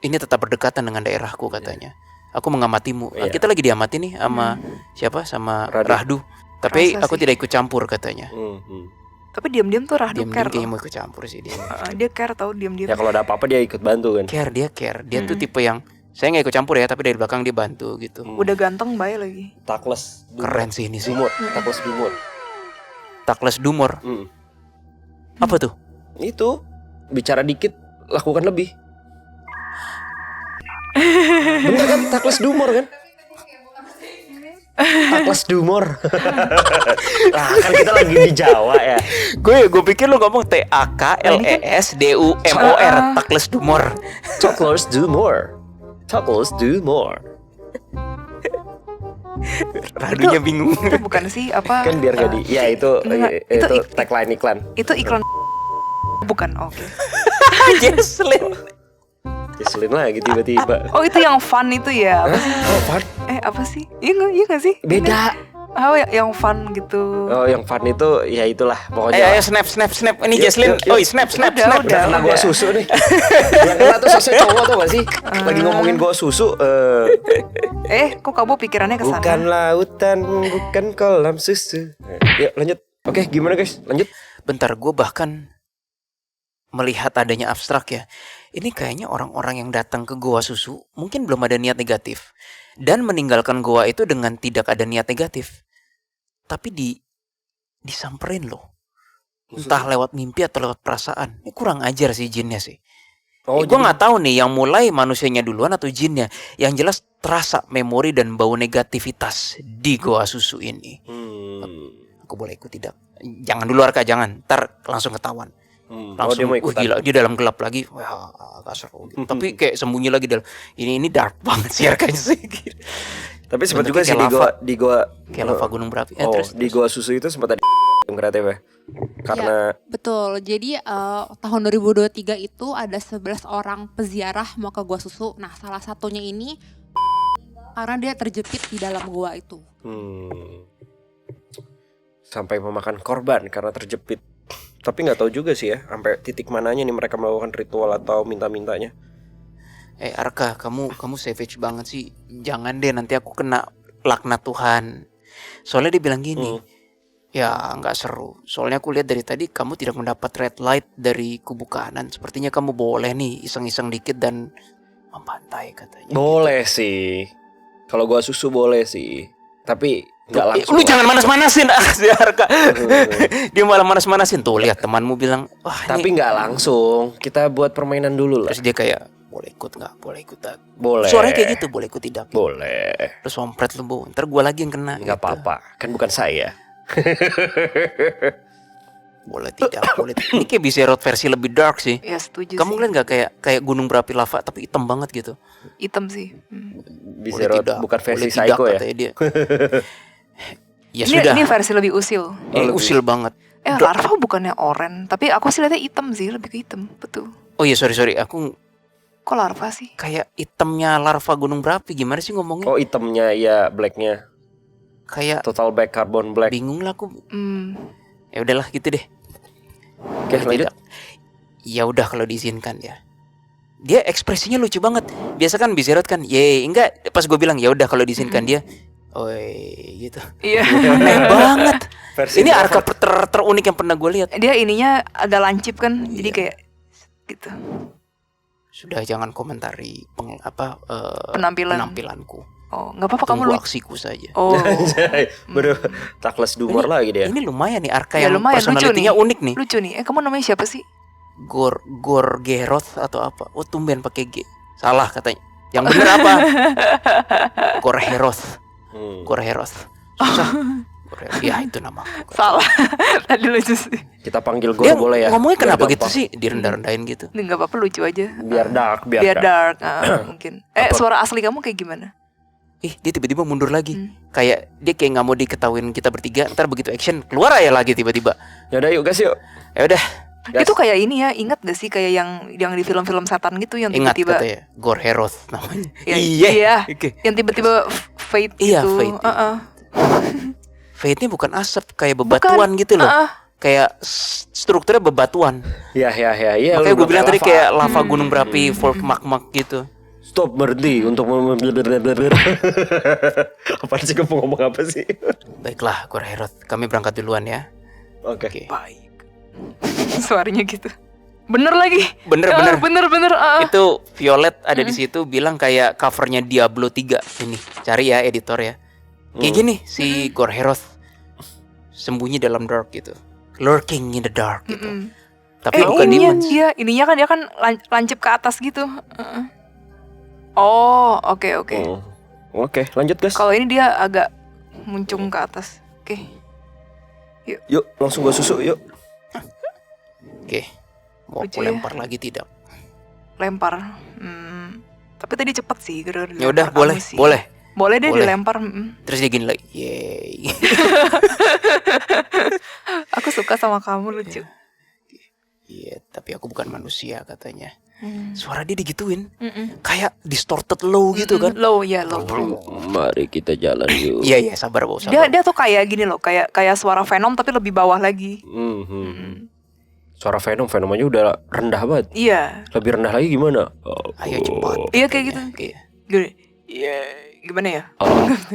ini tetap berdekatan dengan daerahku katanya. Aku mengamatimu. Iya. Kita lagi diamati nih sama siapa? Sama Radu. Rahdu. Tapi Kerasa aku sih. tidak ikut campur katanya. Tapi diam-diam tuh Rahdu Diam-diam care kayaknya loh. mau ikut campur sih dia. Dia care tau diam-diam. Ya kalau ada apa-apa dia ikut bantu kan. Care. Dia tuh tipe yang saya nggak ikut campur ya, tapi dari belakang dia bantu gitu. Udah ganteng baik lagi. Takles. Keren sih ini sih. Dumur. Takles dumur. Takles Dumor. Apa tuh? Itu bicara dikit lakukan lebih. Bener kan takles dumor kan? Takles dumor. Nah, kan kita lagi di Jawa ya. Gue pikir lu ngomong TAKLESDUMOR, Takles Dumor. Takles dumor. Takles dumor. Radunya bingung. Itu bukan sih apa? Kan biar gak di. Ya itu enggak, itu itu tagline iklan. Itu iklan bukan. Oke. Jesslyn. Keselin lagi tiba-tiba. Oh, itu yang fun itu ya? Apa sih? Oh, fun. Apa sih? Iya nggak sih? Beda. Oh, yang fun gitu. Oh, yang fun itu ya itulah pokoknya. Ayo snap. Ini Yuk, Jesslyn. yuk, yuk. Oi, snap. Udah. Kena gua susu nih. Yang kena tuh sosok cowok tuh gak sih? Lagi ngomongin gua susu. Kok kamu pikirannya ke sana? Bukan lautan, bukan kolam susu. Yuk lanjut. Oke, gimana guys? Lanjut. Bentar, gue bahkan melihat adanya abstrak ya. Ini kayaknya orang-orang yang datang ke goa susu mungkin belum ada niat negatif dan meninggalkan goa itu dengan tidak ada niat negatif. Tapi disamperin loh. Entah lewat mimpi atau lewat perasaan. Ini kurang ajar sih jinnya sih. Oh, Gue nggak tahu nih yang mulai manusianya duluan atau jinnya. Yang jelas terasa memori dan bau negativitas di goa susu ini. Aku boleh ikut tidak? Jangan dulu Arka, jangan. Ntar langsung ketahuan. Langsung, dia mau ikutan. gila, dia dalam gelap lagi. Wah, agak seru. Tapi kayak sembunyi lagi dalam. Ini dark banget sih Arkanya sih. Tapi sempat Bentuknya juga sih kayak di gua Kayak lava gunung berapi. di gua susu itu sempat ada yang kreatif ya. Karena Betul. Jadi tahun 2023 itu ada 11 orang peziarah mau ke gua susu. Nah, salah satunya ini karena dia terjepit di dalam gua itu. sampai memakan korban karena terjepit. Tapi nggak tahu juga sih ya sampai titik mananya nih mereka melakukan ritual atau minta-mintanya. Arka, kamu savage banget sih. Jangan deh, nanti aku kena laknat Tuhan. Soalnya dia bilang gini, ya nggak seru. Soalnya aku lihat dari tadi kamu tidak mendapat red light dari kubu kanan. Sepertinya kamu boleh nih iseng-iseng dikit dan membantai katanya. Boleh sih. Kalau gua susu boleh sih. Tapi nggak langsung. Lu jangan manas-manasin si Arka. Dia malah manas-manasin. Tuh lihat temanmu bilang, wah Tapi ini. nggak langsung. Kita buat permainan dulu lah. Terus dia kayak, boleh ikut nggak? Boleh ikut tak? Boleh. Suaranya kayak gitu, boleh ikut tidak? Boleh. Terus sompret lu, Bu. Ntar gua lagi yang kena. Nggak gitu. apa-apa. Kan bukan saya. Boleh tidak, boleh tidak. Ini kayak Bizarro versi lebih dark sih. Ya setuju Kamu sih. ngeliat gak kayak gunung berapi lava tapi hitam banget gitu? Hitam sih. Bisa Boleh tidak, bukan versi boleh tidak, psycho ya. katanya dia. Ya Ini sudah. ini versi lebih usil. Usil banget. Larva bukannya oren, tapi aku sih lihatnya hitam sih, lebih ke hitam. Betul. Oh iya sorry, aku Kok larva sih? kayak hitamnya larva gunung berapi. Gimana sih ngomongnya? Oh hitamnya ya blacknya. Kayak Total black carbon black. bingung lah aku. Hmm. Ya udahlah gitu deh. Oke Boleh lanjut. tidak. Ya udah kalau diizinkan ya. Dia ekspresinya lucu banget. Biasa kan Bizarro kan, ye enggak. Pas gue bilang ya udah kalau diizinkan dia, oi gitu. Iya. Aneh banget. Versi Ini Arka terunik yang pernah gue lihat. Dia ininya agak lancip kan, jadi kayak gitu. Sudah jangan komentari penampilanku. Oh, nggak apa-apa kamu Tunggu lucu. aksiku saja. Oh. Baru takles dumor lagi dia. Ini lumayan nih Arka Ya, yang lumayan, lucu personalitinya nih. unik nih. Lucu nih. Kamu namanya siapa sih? Gorgeroth atau apa? Oh tumben pakai G. Salah katanya. Yang bener apa? Gorgeroth. Gorgeroth. Susah. Ya itu nama. Salah. Tadi lucu sih. Kita panggil Dia Gor boleh ya. ngomongnya Biar kenapa gitu gampang. sih? Direndah-rendahin gitu. Ini nggak apa-apa, lucu aja. Biar dark, Biar dark. Mungkin. Suara asli kamu kayak gimana? Dia tiba-tiba mundur lagi. Kayak dia kayak nggak mau diketahuin kita bertiga. Ntar begitu action keluar aja lagi tiba-tiba. Ya udah yuk guys yuk. Ya udah. Gas. Itu kayak ini ya, ingat gak sih kayak yang di film-film setan gitu yang Ingat tiba-tiba katanya Gorgeroth namanya. Ya, Iya. iya. Oke. Yang tiba-tiba fade Iya, gitu. fade. Heeh. Fade-nya bukan asap kayak bebatuan gitu loh. kayak strukturnya bebatuan. Ya. Makanya gue bilang tadi kayak lava gunung berapi, folk magma gitu. Stop, berhenti untuk Apaan sih, kamu ngomong apa sih? Baiklah, Gorherod, kami berangkat duluan ya. Oke. Baik. Suaranya gitu. Bener lagi. Bener. Bener. Itu Violet ada di situ bilang kayak covernya Diablo 3 ini. Cari ya editor ya. Kayak gini si Gorherod sembunyi dalam dark gitu. Lurking in the dark gitu. Tapi bukan demons. Ininya kan dia kan lancip ke atas gitu. Oh, oke. Oke, lanjut guys. Kalau ini dia agak muncung ke atas. Oke. Yuk, langsung gua susu, yuk. Oke. Mau Lucu aku ya. lempar lagi tidak? Lempar. Tapi tadi cepet sih. Ya udah, boleh. Boleh deh Boleh. dilempar. Terus dia gini lagi. Yeay. Aku suka sama kamu, lucu. Iya, tapi aku bukan manusia katanya. Suara dia digituin. Mm-mm. Kayak distorted low gitu kan. Low. Mari kita jalan yuk. Iya, sabar, Bo. Sabar. Dia tuh kayak gini loh, kayak suara Venom tapi lebih bawah lagi. Suara Venom aja udah rendah banget. Iya. Lebih rendah lagi gimana? Ayo cepat. Iya kayak gitu. Iya. Gini. Iya, gimana ya?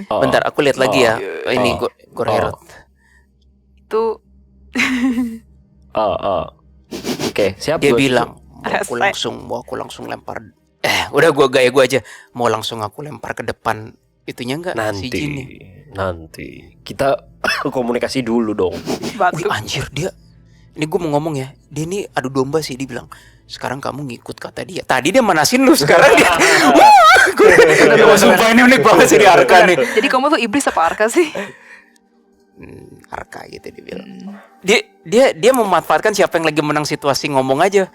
Bentar, aku lihat lagi ya. Ini Gorherod. Itu Oke, siap. Dia gua. bilang, mau aku langsung lempar. Udah gua gaya gua aja. Mau langsung aku lempar ke depan itunya enggak si Jin nih? Nanti kita komunikasi dulu dong. batu. Wih, anjir dia. Ini gue mau ngomong ya. Dia ini adu domba sih, dia bilang. Sekarang kamu ngikut kata dia. Tadi dia manasin lu, sekarang dia. Wah, sumpah ini unik banget sih di Arka nih. Jadi kamu tuh iblis apa Arka sih? Arka gitu dia bilang. Dia memanfaatkan siapa yang lagi menang situasi ngomong aja.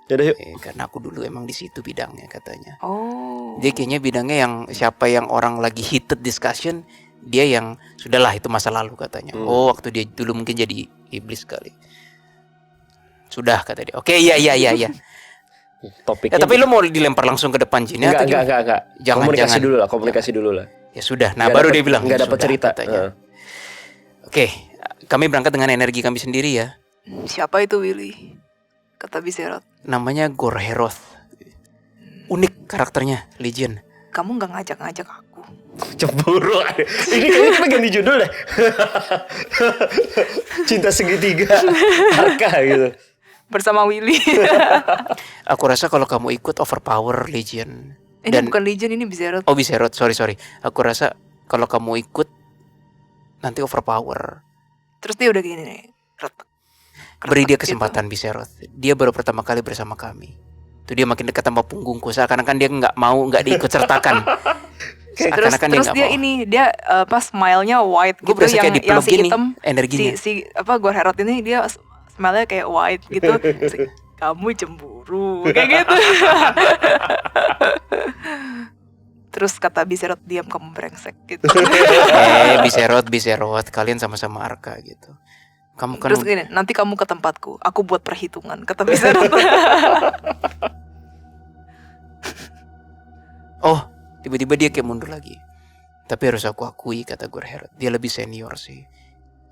Yaudah yuk. Karena aku dulu emang di situ bidangnya katanya. Oh. Dia kayaknya bidangnya yang siapa yang orang lagi heated discussion, dia yang sudahlah itu masa lalu katanya. Oh, waktu dia dulu mungkin jadi iblis kali. Sudah kata dia. Oke, iya. Topiknya. Tapi lu mau dilempar langsung ke depan Jin ya? Enggak. Jangan. Komunikasi dulu lah. Ya sudah. Nah, Nggak baru dapet- dia bilang nggak dapat "Sudah," cerita. katanya. Oke, kami berangkat dengan energi kami sendiri ya. Siapa itu Willy? Kata Viserot. Namanya Gorherod. Unik karakternya, Legion. Kamu nggak ngajak-ngajak aku. Cemburu. Ini kayaknya kita ganti judul deh. Cinta segitiga Arka gitu. Bersama Willy. Aku rasa kalau kamu ikut overpower Legion. Ini bukan Legion, ini Viserot. Oh, Viserot, sorry. Aku rasa kalau kamu ikut nanti overpower. Terus dia udah gini nih. Beri dia kesempatan Viserot. Dia baru pertama kali bersama kami. Tuh dia makin dekat sama punggungku. Seakan-akan dia nggak diikut sertakan. Seakan-akan Terus nggak dia mau. ini dia smile-nya white Gue gitu berasa kayak yang dipeluk si gini hitam energinya. si Gorherod ini dia smile-nya kayak white gitu. Kamu cemburu kayak gitu. Terus kata Viserot, diam kamu brengsek gitu. Viserot, kalian sama-sama Arka gitu. Kamu kan Terus gini, nanti kamu ke tempatku, aku buat perhitungan, kata Viserot. Oh, tiba-tiba dia kayak mundur lagi. Tapi harus aku akui, kata Gorherod, dia lebih senior sih.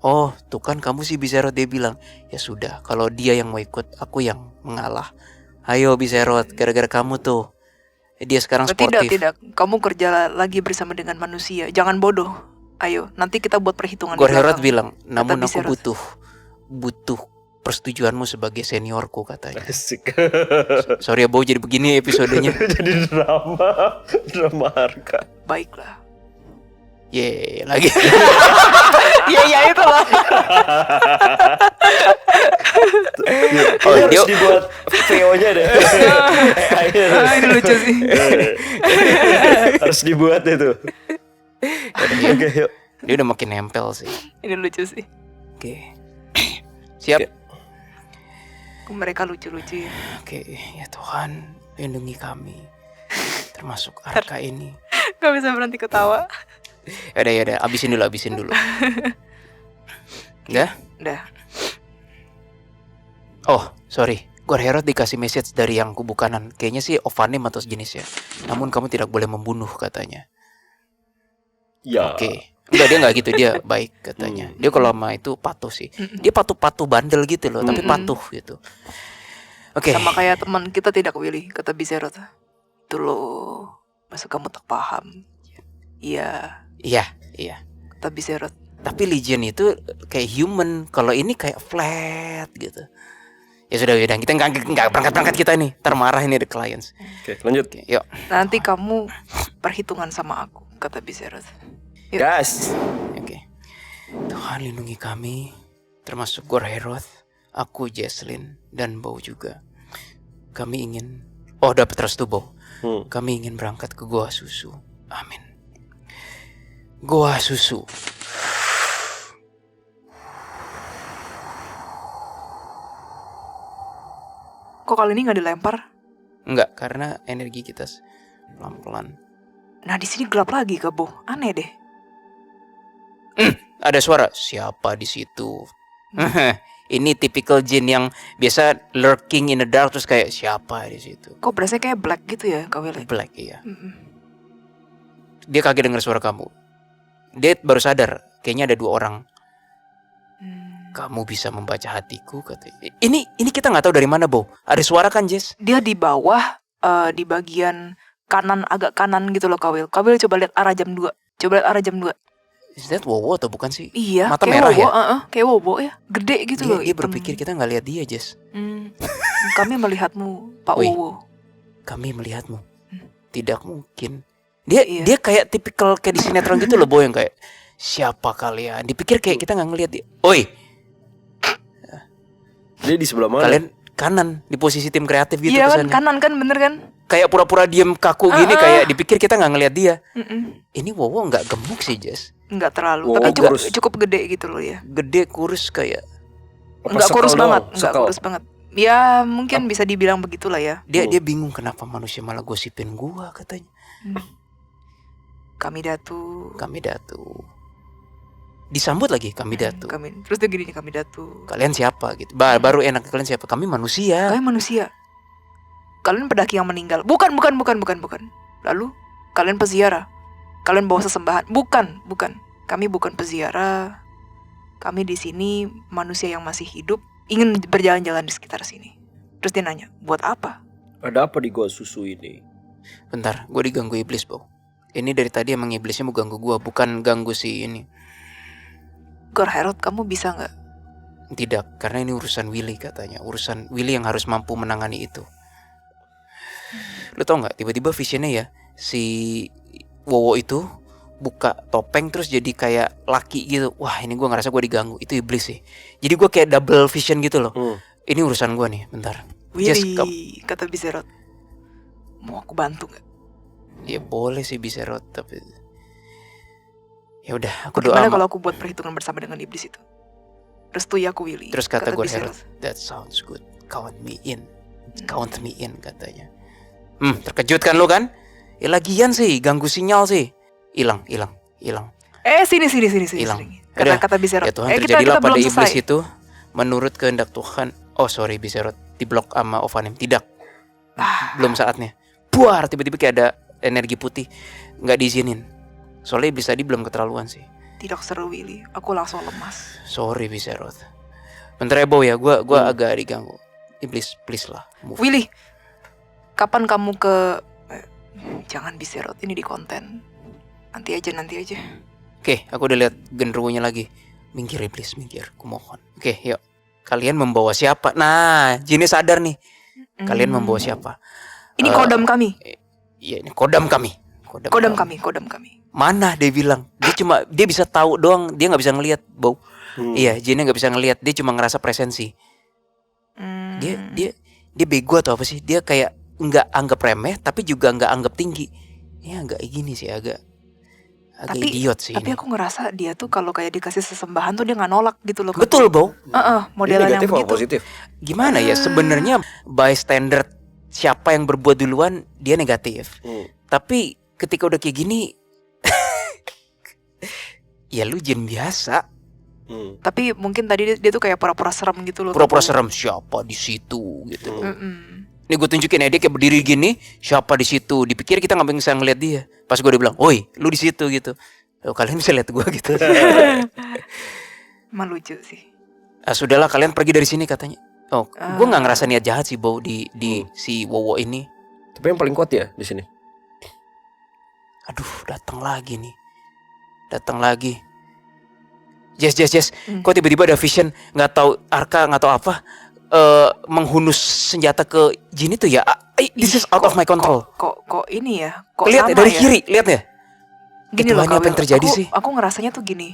Oh, tuh kan kamu sih Viserot, dia bilang. Ya sudah, kalau dia yang mau ikut, aku yang mengalah. Ayo Viserot, gara-gara kamu tuh. Dia sekarang sportif. Tidak, kamu kerja lagi bersama dengan manusia, jangan bodoh. Ayo, nanti kita buat perhitungan. di Gorherod belakang. bilang, namun Kata aku Viserot. butuh persetujuanmu sebagai seniorku katanya. Asik. Sorry ya Bo, jadi begini episodenya. Jadi drama Arka. Baiklah. Yeay, lagi. Iya itu lah. Oh, dia- harus dibuat VO-nya deh. Ini lucu sih. Harus dibuat itu. Oke, yuk. Dia udah makin nempel sih. Ini lucu sih. Oke. Siap. Mereka lucu-lucu ya. Oke, ya Tuhan, lindungi kami. Termasuk Arka ini. Gak bisa berhenti ketawa. Yaudah, abisin dulu. Udah? Udah. Oh, sorry. Gorherod dikasih message dari yang kubu kanan. Kayaknya sih Ovanim atau sejenisnya. Namun kamu tidak boleh membunuh katanya. Ya. Oke. Enggak, dia nggak gitu, dia baik katanya. Dia kalau sama itu patuh sih. Dia patuh-patuh bandel gitu loh, tapi patuh gitu. Oke. Sama kayak teman kita tidak Willy, kata Bizerot. Itu loh, masa kamu tak paham? Iya, Iya. kata Bizerot. Tapi Legion itu kayak human, kalau ini kayak flat gitu. Ya sudah, kita nggak berangkat kita nih, termarah ini the clients. Oke, lanjut. Oke, yuk. Nanti kamu perhitungan sama aku, kata Bizerot. Yuk. Gas. Oke. Tuhan lindungi kami, termasuk Gor Heroth, aku Jesslyn dan Bow juga. Kami ingin, dapat restu Bow. Kami ingin berangkat ke Goa Susu. Amin. Goa Susu. Kok kali ini nggak dilempar? Enggak, karena energi kita pelan-pelan. Nah di sini gelap lagi, Kak Bo. Aneh deh. Ada suara, siapa di situ? Ini typical jin yang biasa lurking in the dark, terus kayak siapa di situ? Kok berasa kayak black gitu ya, Kak Willy? Black, iya. Mm-mm. Dia kaget dengar suara kamu. Dia baru sadar, kayaknya ada 2 orang. Kamu bisa membaca hatiku, katanya. Ini kita nggak tahu dari mana, Bo. Ada suara kan, Jess? Dia di bawah, di bagian kanan, agak kanan gitu loh, Kak Will. Kak Will coba lihat arah jam 2. Coba lihat arah jam 2. Is that Wowo atau bukan sih? Iya, Mata kayak merah Wowo, ya? kayak Wowo ya. Gede gitu loh. Dia hitam. berpikir kita nggak lihat dia, Jess. Kami melihatmu, Pak Wih. Wowo. Kami melihatmu. Tidak mungkin. Dia Iya. dia kayak tipikal kayak di sinetron gitu loh, Bo, yang kayak siapa kalian? Dipikir kayak kita nggak ngelihat dia. Oi, Dia di sebelah mana? kalian kanan di posisi tim kreatif gitu Iya kan, kesannya. kanan kan, bener kan? Kayak pura-pura diem kaku gini, kayak dipikir kita nggak ngelihat dia. Mm-mm. Ini Wowo nggak gemuk sih, Jess. Nggak terlalu, Wowo tapi juga kurus. cukup gede gitu loh ya. Gede, kurus kayak. Apa Nggak kurus sekel banget, doang? nggak Sekel. kurus banget. Ya mungkin bisa dibilang begitulah ya. Dia bingung kenapa manusia malah gosipin gua, katanya. Kami Datu. Kami Datu. Disambut lagi, kami Datu. Terus dia gini nih, Kami Datu. Kalian siapa gitu? Baru enak, kalian siapa? Kami manusia. Kalian manusia. Kalian pendaki yang meninggal. Bukan. Lalu kalian peziarah. Kalian bawa sesembahan. Bukan. Kami bukan peziarah. Kami di sini manusia yang masih hidup, ingin berjalan-jalan di sekitar sini. Terus dia nanya, buat apa? Ada apa di Goa Susu ini? Bentar, gue diganggu iblis, Bo. Ini dari tadi emang iblisnya mau ganggu gue, bukan ganggu si ini. Gor Herod, kamu bisa nggak? Tidak, karena ini urusan Willy katanya. Urusan Willy yang harus mampu menangani itu. Lo tau nggak? Tiba-tiba visionnya ya, si Wowo itu buka topeng terus jadi kayak laki gitu. Wah, ini gue ngerasa gue diganggu. Itu iblis sih. Jadi gue kayak double vision gitu loh. Ini urusan gue nih, bentar. Jess, Willy, kata Bizerot. Mau aku bantu nggak? ya boleh sih bisa rot, tapi ya udah aku doa. Gimana kalau aku buat perhitungan bersama dengan iblis itu? Restui aku, Willy. Terus kata gue Bizerot. that sounds good. Count me in. Count me in katanya. Terkejut kan lu kan? Ya lagian sih, ganggu sinyal sih. Hilang. Sini. Hilang. Kata Bizerot. Ya Tuhan, terjadilah kita pada belum iblis selesai. itu menurut kehendak Tuhan. Oh sorry, Bizerot diblok sama Ovanim. Tidak, belum saatnya. Buar, tiba-tiba kayak ada energi putih. Nggak diizinin. Soalnya iblis tadi belum keterlaluan sih. Tidak seru, Willy. Aku langsung lemas. Sorry, Bizerot. Bentar ya, Bow ya. Gua agak diganggu. Iblis, please lah. Move. Willy, kapan kamu ke... jangan Bizerot, ini di konten. Nanti aja. Oke, aku udah lihat genderuwonya lagi. Minggir iblis, minggir. Kumohon. Oke, yuk. Kalian membawa siapa? Nah, Jinnya sadar nih. Kalian membawa siapa? Ini kodam kami. Iya, ini kodam kami. Kodam kami. Mana dia bilang? Dia bisa tahu doang. Dia nggak bisa ngelihat, Bow. Iya, Jinnya nggak bisa ngelihat. Dia cuma ngerasa presensi. Dia bego atau apa sih? Dia kayak nggak anggap remeh, tapi juga nggak anggap tinggi. Ya agak gini sih, agak idiot sih. Tapi ini. aku ngerasa dia tuh kalau kayak dikasih sesembahan tuh dia nggak nolak gitu loh. Betul, Bow. Modelan yang negatif atau begitu. positif? Gimana ya sebenarnya bystander, siapa yang berbuat duluan dia negatif. Tapi ketika udah kayak gini ya lu jin biasa. Tapi mungkin tadi dia tuh kayak pura-pura serem gitu loh. Pura-pura serem, siapa di situ gitu loh. Mm-mm. Nih gue tunjukin ya, dia kayak berdiri gini, siapa di situ. Dipikir kita nggak bisa ngeliat dia. Pas gue bilang, oi lu di situ gitu. Oh, kalian bisa lihat gue gitu. Emang lucu sih. Sudahlah kalian pergi dari sini katanya. Oh, gue nggak ngerasa niat jahat sih Bo di si Wowo ini. Tapi yang paling kuat ya di sini. Aduh, datang lagi nih. Datang lagi. Jess. Kok tiba-tiba ada vision, nggak tahu Arka, nggak tahu apa, menghunus senjata ke Jin itu ya. This is out of my control. Kok ini ya? Kok Lihat sama ya, dari ya? kiri, lihat ya. Gini loh, Tuhan, apa yang Kawil, terjadi sih? Aku ngerasanya tuh gini.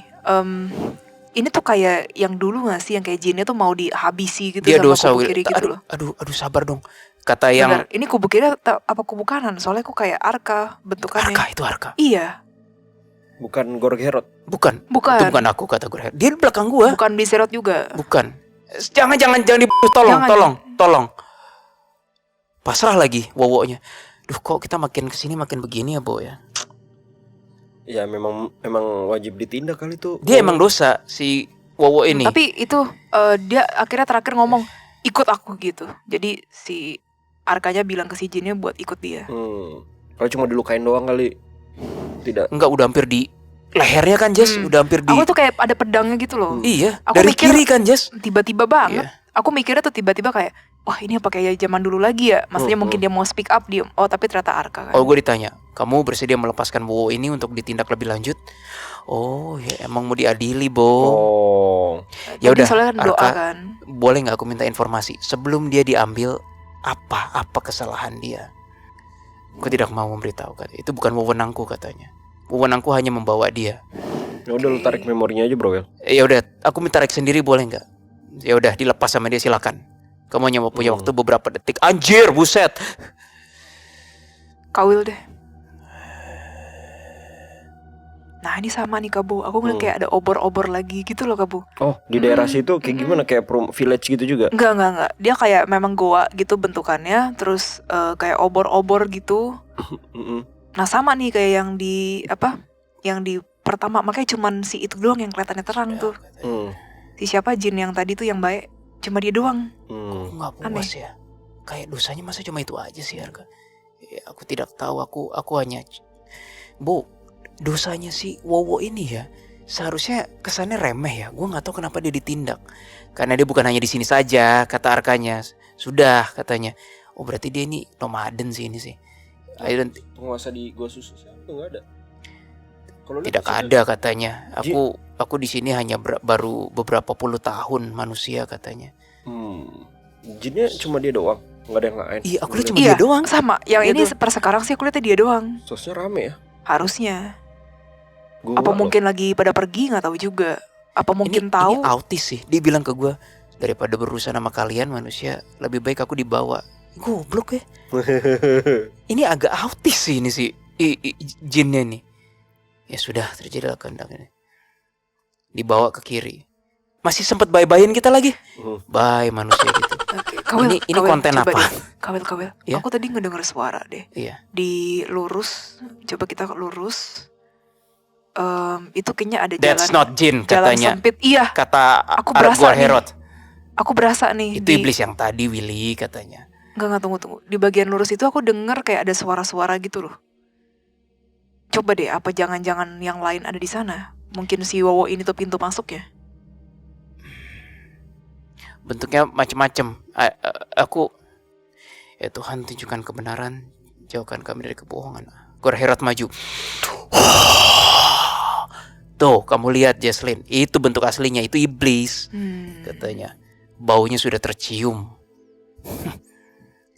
Ini tuh kayak yang dulu gak sih, yang kayak Jinnya tuh mau dihabisi gitu Dia sama dosa, kubu Will. kiri gitu loh. Aduh, sabar dong. Kata yang Bentar, ini kubu kiri apa kubu kanan? Soalnya kok kayak Arka bentukannya. Arka, itu Arka. Iya, Bukan Gorgerot. Bukan. Bukan. Itu bukan aku, kata gue. Dia di belakang gua. bukan Biserot juga. Bukan. Jangan di tolong. Pasrah lagi wowonya. Duh, kok kita makin kesini makin begini ya, Bo ya. Ya memang wajib ditindak kali tuh. Dia emang dosa si Wowo ini. Tapi itu dia akhirnya terakhir ngomong ikut aku gitu. Jadi si Arkanya bilang ke si Jinnya buat ikut dia. Kalau cuma dilukain doang kali. Tidak. Enggak, udah hampir di lehernya kan, Jess. Udah hampir di. Aku tuh kayak ada pedangnya gitu loh. Iya, Aku dari mikir- kiri kan, Jess. Tiba-tiba banget. Iya. Aku mikirnya tuh tiba-tiba kayak, wah ini apa kayak zaman dulu lagi ya? Maksudnya mungkin dia mau speak up, dia. Oh tapi ternyata Arka kan. Oh, gue ditanya, kamu bersedia melepaskan Wowo ini untuk ditindak lebih lanjut? Oh, ya emang mau diadili, Bo. Oh. Ya Tadi udah, soalnya kan doa Arka, kan. boleh nggak aku minta informasi sebelum dia diambil, apa kesalahan dia? Aku tidak mau memberitahukan. Itu bukan wewenangku katanya. Wewenangku hanya membawa dia. Ya udah lu tarik memorinya aja, Bro. Ya udah, aku minta tarik sendiri boleh nggak? Ya udah, dilepas sama dia, silakan. Kamu hanya punya waktu beberapa detik. Anjir, buset. Kawil deh. Nah ini sama nih Kabu. Aku ngeliat kayak ada obor-obor lagi gitu loh Kabu. Oh, di daerah situ kayak gimana, kayak village gitu juga? Enggak. Dia kayak memang goa gitu bentukannya. Terus kayak obor-obor gitu. Nah sama nih kayak yang di apa? Yang di pertama, makanya cuman si itu doang yang kelihatannya terang tuh. Si siapa Jin yang tadi tuh yang baik, cuma dia doang. Aku nggak puas ya. Kayak dosanya masa cuma itu aja sih, Arka. Ya, aku tidak tahu. Aku hanya, Bu, dosanya si Wowo ini ya seharusnya kesannya remeh ya. Gue nggak tahu kenapa dia ditindak. Karena dia bukan hanya di sini saja, kata Arkanya. Sudah katanya. Oh berarti dia ini nomaden sih ini sih. Penguasa di Gua Susu siapa? Nggak ada. Kalau Tidak ada katanya. Aku di sini hanya baru beberapa puluh tahun manusia katanya. Jinnya cuma dia doang, nggak ada yang lain. Iya, aku lihat cuma Iya dia doang. sama. Yang Dia ini tuh- per sekarang sih aku lihatnya dia doang. Sosnya rame ya. Harusnya. Gua Apa loh. mungkin lagi pada pergi nggak tahu juga. Apa mungkin Ini tahu? autis sih. Dia bilang ke gue, daripada berurusan sama kalian manusia, lebih baik aku dibawa. Goblok ya. Ini agak autis sih ini sih jinnya nih. Ya sudah, terjadilah kehendak ini. Dibawa ke kiri. Masih sempat bye-byein kita lagi. Bye manusia gitu. Oke, Kawil, Ini konten coba apa? deh. Kawil. Ya? Aku tadi ngedenger suara deh. Iya. Di lurus, coba kita lurus. Itu kayaknya ada That's jalan. not jin Jalan katanya. sempit. Iya, Kata Aku berasa nih. Herod. aku berasa nih. Itu iblis yang tadi, Willy katanya. Enggak, tunggu. Di bagian lurus itu aku denger kayak ada suara-suara gitu loh. Coba deh, apa jangan-jangan yang lain ada di sana? Mungkin si Wowo ini tuh pintu masuknya. Bentuknya macam-macam. Aku, ya Tuhan, tunjukkan kebenaran, jauhkan kami dari kebohongan. Herod maju. Tuh, kamu lihat Jesslyn, itu bentuk aslinya, itu iblis katanya. Baunya sudah tercium.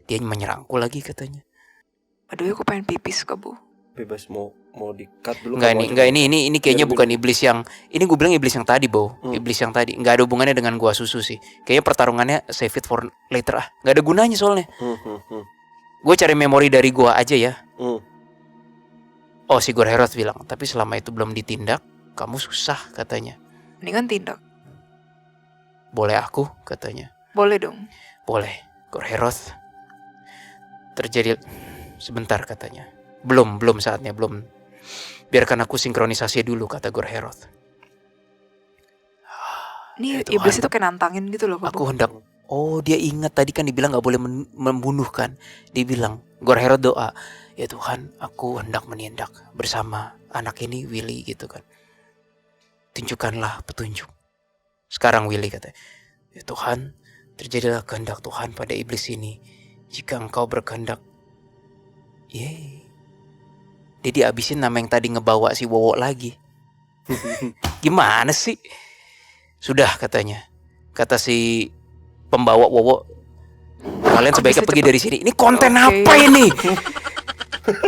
Dia menyerangku lagi katanya. Aduh, aku pengen pipis, Kabu. Bebas mau di-cut dulu. Enggak, ini kayaknya bukan iblis yang ini gue bilang iblis yang tadi, Bo. Iblis yang tadi enggak ada hubungannya dengan gua susu sih. Kayaknya pertarungannya save it for later ah. Enggak ada gunanya soalnya. Gue cari memori dari gua aja ya. Oh, si Herod bilang, tapi selama itu belum ditindak, kamu susah katanya. Mendingan tindak. Boleh aku katanya. Boleh dong. Boleh. Herod. Terjadi sebentar katanya. Belum saatnya, belum. Biarkan aku sinkronisasi dulu, kata Herod. Ini Ya Tuhan. iblis itu kayak nantangin gitu loh, Kabu. Aku hendak Oh, dia ingat tadi kan dibilang gak boleh membunuh kan. Dia bilang, Gorherod doa, ya Tuhan, aku hendak menindak bersama anak ini, Willy gitu kan. Tunjukkanlah petunjuk. Sekarang Willy kata, ya Tuhan, terjadilah kehendak Tuhan pada iblis ini. Jika engkau berkehendak, yeay. Dia dihabisin nama yang tadi ngebawa si Wowo lagi. Gimana sih? Sudah katanya. Kata si pembawa Wowo, kalian sebaiknya pergi dari sini. Ini konten apa ini?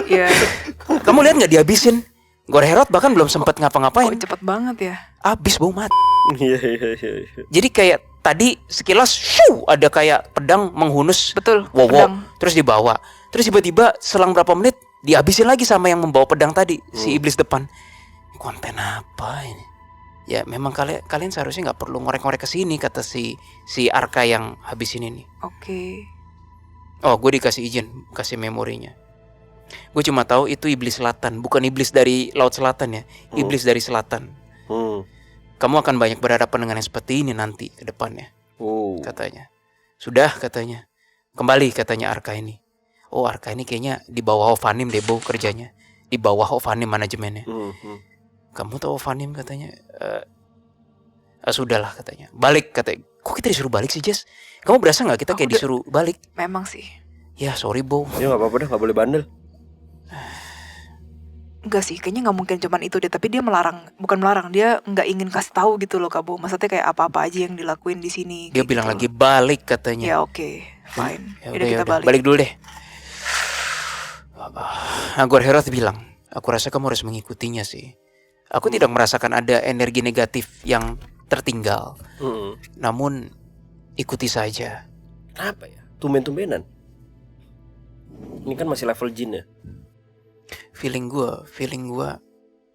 Ya, Kamu lihat nggak dihabisin? Gorherod bahkan belum sempat ngapa-ngapain. kok cepet banget ya. Abis bau mati. Iya. Jadi kayak tadi sekilas ada kayak pedang menghunus Betul, Wowo, pedang. terus dibawa. Terus tiba-tiba selang berapa menit dihabisin lagi sama yang membawa pedang tadi, si iblis depan. Konten apa ini? Ya memang kalian seharusnya nggak perlu ngorek-ngorek ke sini, kata si Arka yang habisin ini. Oke. Oh, gue dikasih izin, kasih memorinya. Gue cuma tahu itu iblis selatan, bukan iblis dari laut selatan ya, iblis dari selatan. Kamu akan banyak berhadapan dengan yang seperti ini nanti ke depannya, katanya. Sudah katanya, kembali katanya Arka ini. Oh, Arka ini kayaknya di bawah Ovanim deh, kerjanya di bawah Ovanim manajemennya. Kamu tahu Ovanim katanya? Sudahlah katanya. Balik katanya. Kok kita disuruh balik sih, Jess? Kamu berasa nggak kita kayak disuruh balik? Memang sih. Ya sorry Bo. Ya nggak apa-apa dah, nggak boleh bandel. Enggak sih, kayaknya nggak mungkin cuman itu deh. Tapi dia bukan melarang, dia nggak ingin kasih tahu gitu loh Kak Bo. Maksudnya kayak apa-apa aja yang dilakuin di sini. Dia kayak bilang gitu lagi loh. balik katanya. Ya oke, fine. Ya Udah kita balik. Balik dulu deh. Gorherod bilang, aku rasa kamu harus mengikutinya sih. Aku tidak merasakan ada energi negatif yang tertinggal. Namun ikuti saja. Kenapa ya? Tumben-tumbenan. Ini kan masih level jin ya. Feeling gue,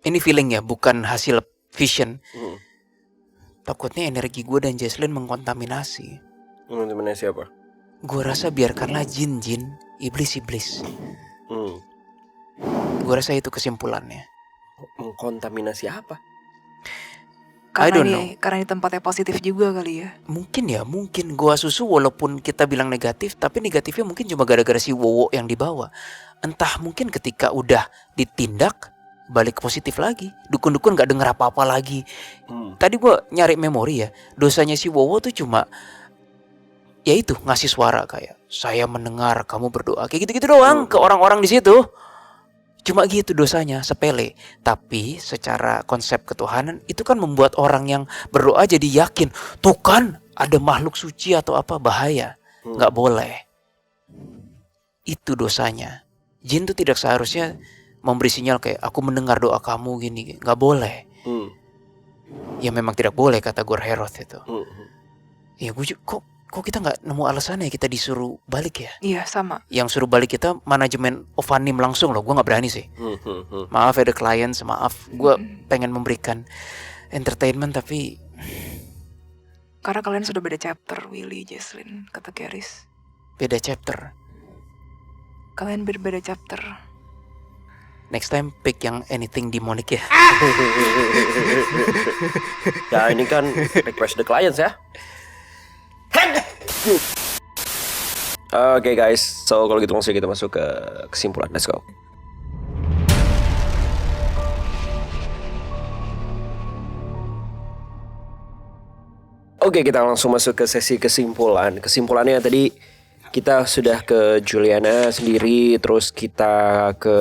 ini feeling ya, bukan hasil vision. Takutnya energi gue dan Jesslyn mengkontaminasi. Temennya siapa? Gue rasa biarkanlah jin-jin, iblis-iblis. Gue rasa itu kesimpulannya. Mengkontaminasi apa? I don't know. Karena ini tempatnya positif juga kali ya. Mungkin Goa Susu walaupun kita bilang negatif, tapi negatifnya mungkin cuma gara-gara si Wowo yang dibawa. Entah mungkin ketika udah ditindak balik positif lagi. Dukun-dukun gak denger apa-apa lagi. Tadi gue nyari memori ya. Dosanya si Wowo tuh cuma ya itu, ngasih suara kayak saya mendengar kamu berdoa kayak gitu-gitu doang ke orang-orang di situ. Cuma gitu dosanya, sepele. Tapi secara konsep ketuhanan itu kan membuat orang yang berdoa jadi yakin, tuh kan ada makhluk suci atau apa, bahaya. Gak boleh. Itu dosanya. Jin tuh tidak seharusnya memberi sinyal kayak aku mendengar doa kamu gini. Gak boleh. Ya memang tidak boleh kata Gorherod itu. Ya gue kok kita nggak nemu alasannya kita disuruh balik ya? Iya sama. Yang suruh balik kita manajemen Ovanim langsung loh. Gue nggak berani sih. Maaf ya the clients, maaf. Gue pengen memberikan entertainment tapi Karena kalian sudah beda chapter, Willy, Jesslyn, kata Keris. beda chapter. Kalian berbeda chapter. Next time pick yang anything demonic ya. Ya ini kan request the clients ya. Oke guys, so kalau gitu langsung kita masuk ke kesimpulan. Let's go. Oke, kita langsung masuk ke sesi kesimpulan. Kesimpulannya tadi kita sudah ke Juliana sendiri, terus kita ke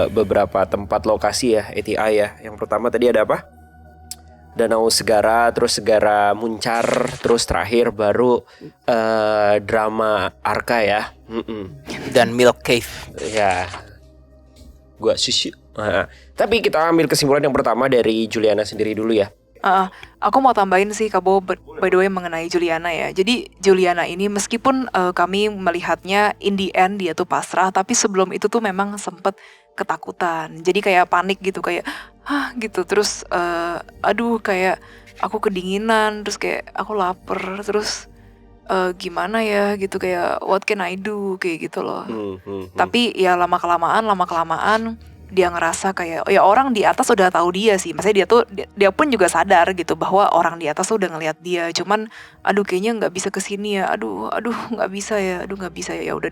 beberapa tempat lokasi ya, ATI ya. Yang pertama tadi ada apa? Danau Segara, terus Segara Muncar, terus terakhir baru drama Arka ya. Dan Milk Cave. Ya, gua sushi. Tapi kita ambil kesimpulan yang pertama dari Juliana sendiri dulu ya. Aku mau tambahin sih Kak Bo, by the way mengenai Juliana ya. Jadi Juliana ini meskipun kami melihatnya in the end dia tuh pasrah, tapi sebelum itu tuh memang sempet ketakutan. Jadi kayak panik gitu, kayak gitu. Terus aduh kayak aku kedinginan, terus kayak aku lapar, terus gimana ya gitu, kayak what can I do kayak gitu loh. Tapi ya lama kelamaan dia ngerasa kayak ya orang di atas udah tahu dia sih, maksudnya dia pun juga sadar gitu bahwa orang di atas tuh udah ngelihat dia, cuman aduh kayaknya nggak bisa kesini ya, aduh nggak bisa ya, ya udah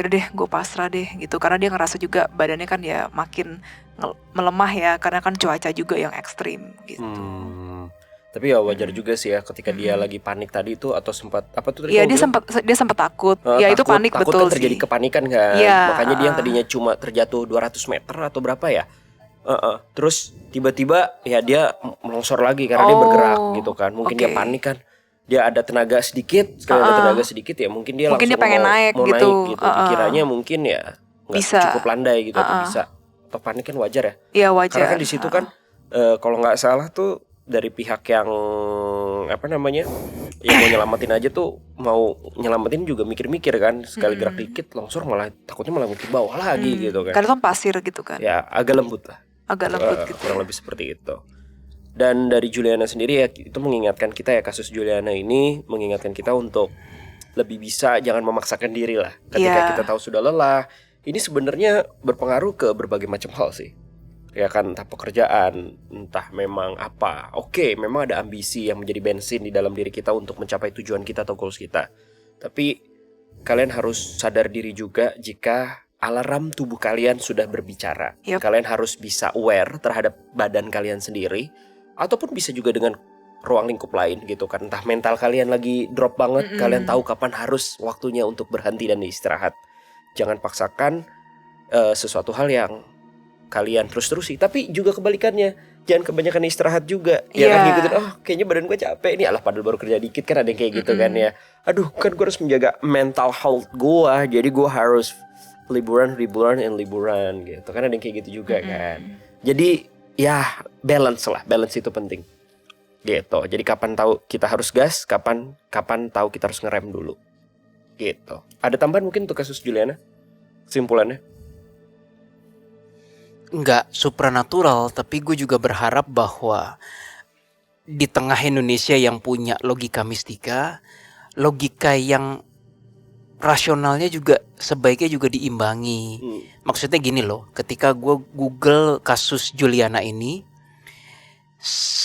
deh gue pasrah deh gitu, karena dia ngerasa juga badannya kan ya makin melemah ya, karena kan cuaca juga yang ekstrim gitu. Tapi ya wajar juga sih ya ketika dia lagi panik tadi itu, atau sempat apa tuh tadi Iya, kamu bilang? dia sempat takut. Ya itu panik takut betul kan terjadi sih. kepanikan kan. Iya, Makanya dia yang tadinya cuma terjatuh 200 meter atau berapa ya. Terus tiba-tiba ya dia melongsor lagi karena dia bergerak gitu kan. Mungkin dia oke. panik kan. Dia ada tenaga sedikit, sekali ada tenaga sedikit ya mungkin dia Mungkin langsung dia pengen naik mau gitu. naik gitu. Dikiranya mungkin ya nggak Bisa. cukup landai gitu atau bisa. Atau panik kan wajar ya. Iya wajar. Karena kan di situ kan kalau nggak salah tuh dari pihak yang apa namanya yang mau nyelamatin aja tuh, mau nyelamatin juga mikir-mikir kan, sekali gerak dikit longsor malah takutnya malah ke bawah lagi gitu kan. Karena itu kan pasir gitu kan. Ya agak lembut lah. Agak lembut gitu. Kurang lebih seperti itu. Dan dari Juliana sendiri ya, itu mengingatkan kita ya, kasus Juliana ini mengingatkan kita untuk lebih bisa jangan memaksakan diri lah. Ketika kita tahu sudah lelah, ini sebenarnya berpengaruh ke berbagai macam hal sih. Ya kan, entah pekerjaan, entah memang apa. Oke, memang ada ambisi yang menjadi bensin di dalam diri kita untuk mencapai tujuan kita atau goals kita. Tapi kalian harus sadar diri juga jika alarm tubuh kalian sudah berbicara. Yup. Kalian harus bisa aware terhadap badan kalian sendiri, ataupun bisa juga dengan ruang lingkup lain gitu kan. Entah mental kalian lagi drop banget, kalian tahu kapan harus waktunya untuk berhenti dan istirahat. Jangan paksakan sesuatu hal yang kalian terus-terusi. Tapi juga kebalikannya, jangan kebanyakan istirahat juga. Ya kan ngikutin, kayaknya badan gue capek nih, alah padahal baru kerja dikit kan, ada yang kayak gitu kan ya. Aduh, kan gue harus menjaga mental health gue, jadi gue harus liburan gitu. Kan ada yang kayak gitu juga kan. Jadi ya balance lah, balance itu penting. Gitu. Jadi kapan tahu kita harus gas, kapan tahu kita harus ngerem dulu. Gitu. Ada tambahan mungkin untuk kasus Juliana? Kesimpulannya? Nggak supranatural, tapi gue juga berharap bahwa di tengah Indonesia yang punya logika mistika, logika yang rasionalnya juga sebaiknya juga diimbangi. Maksudnya gini loh, ketika gue Google kasus Juliana ini,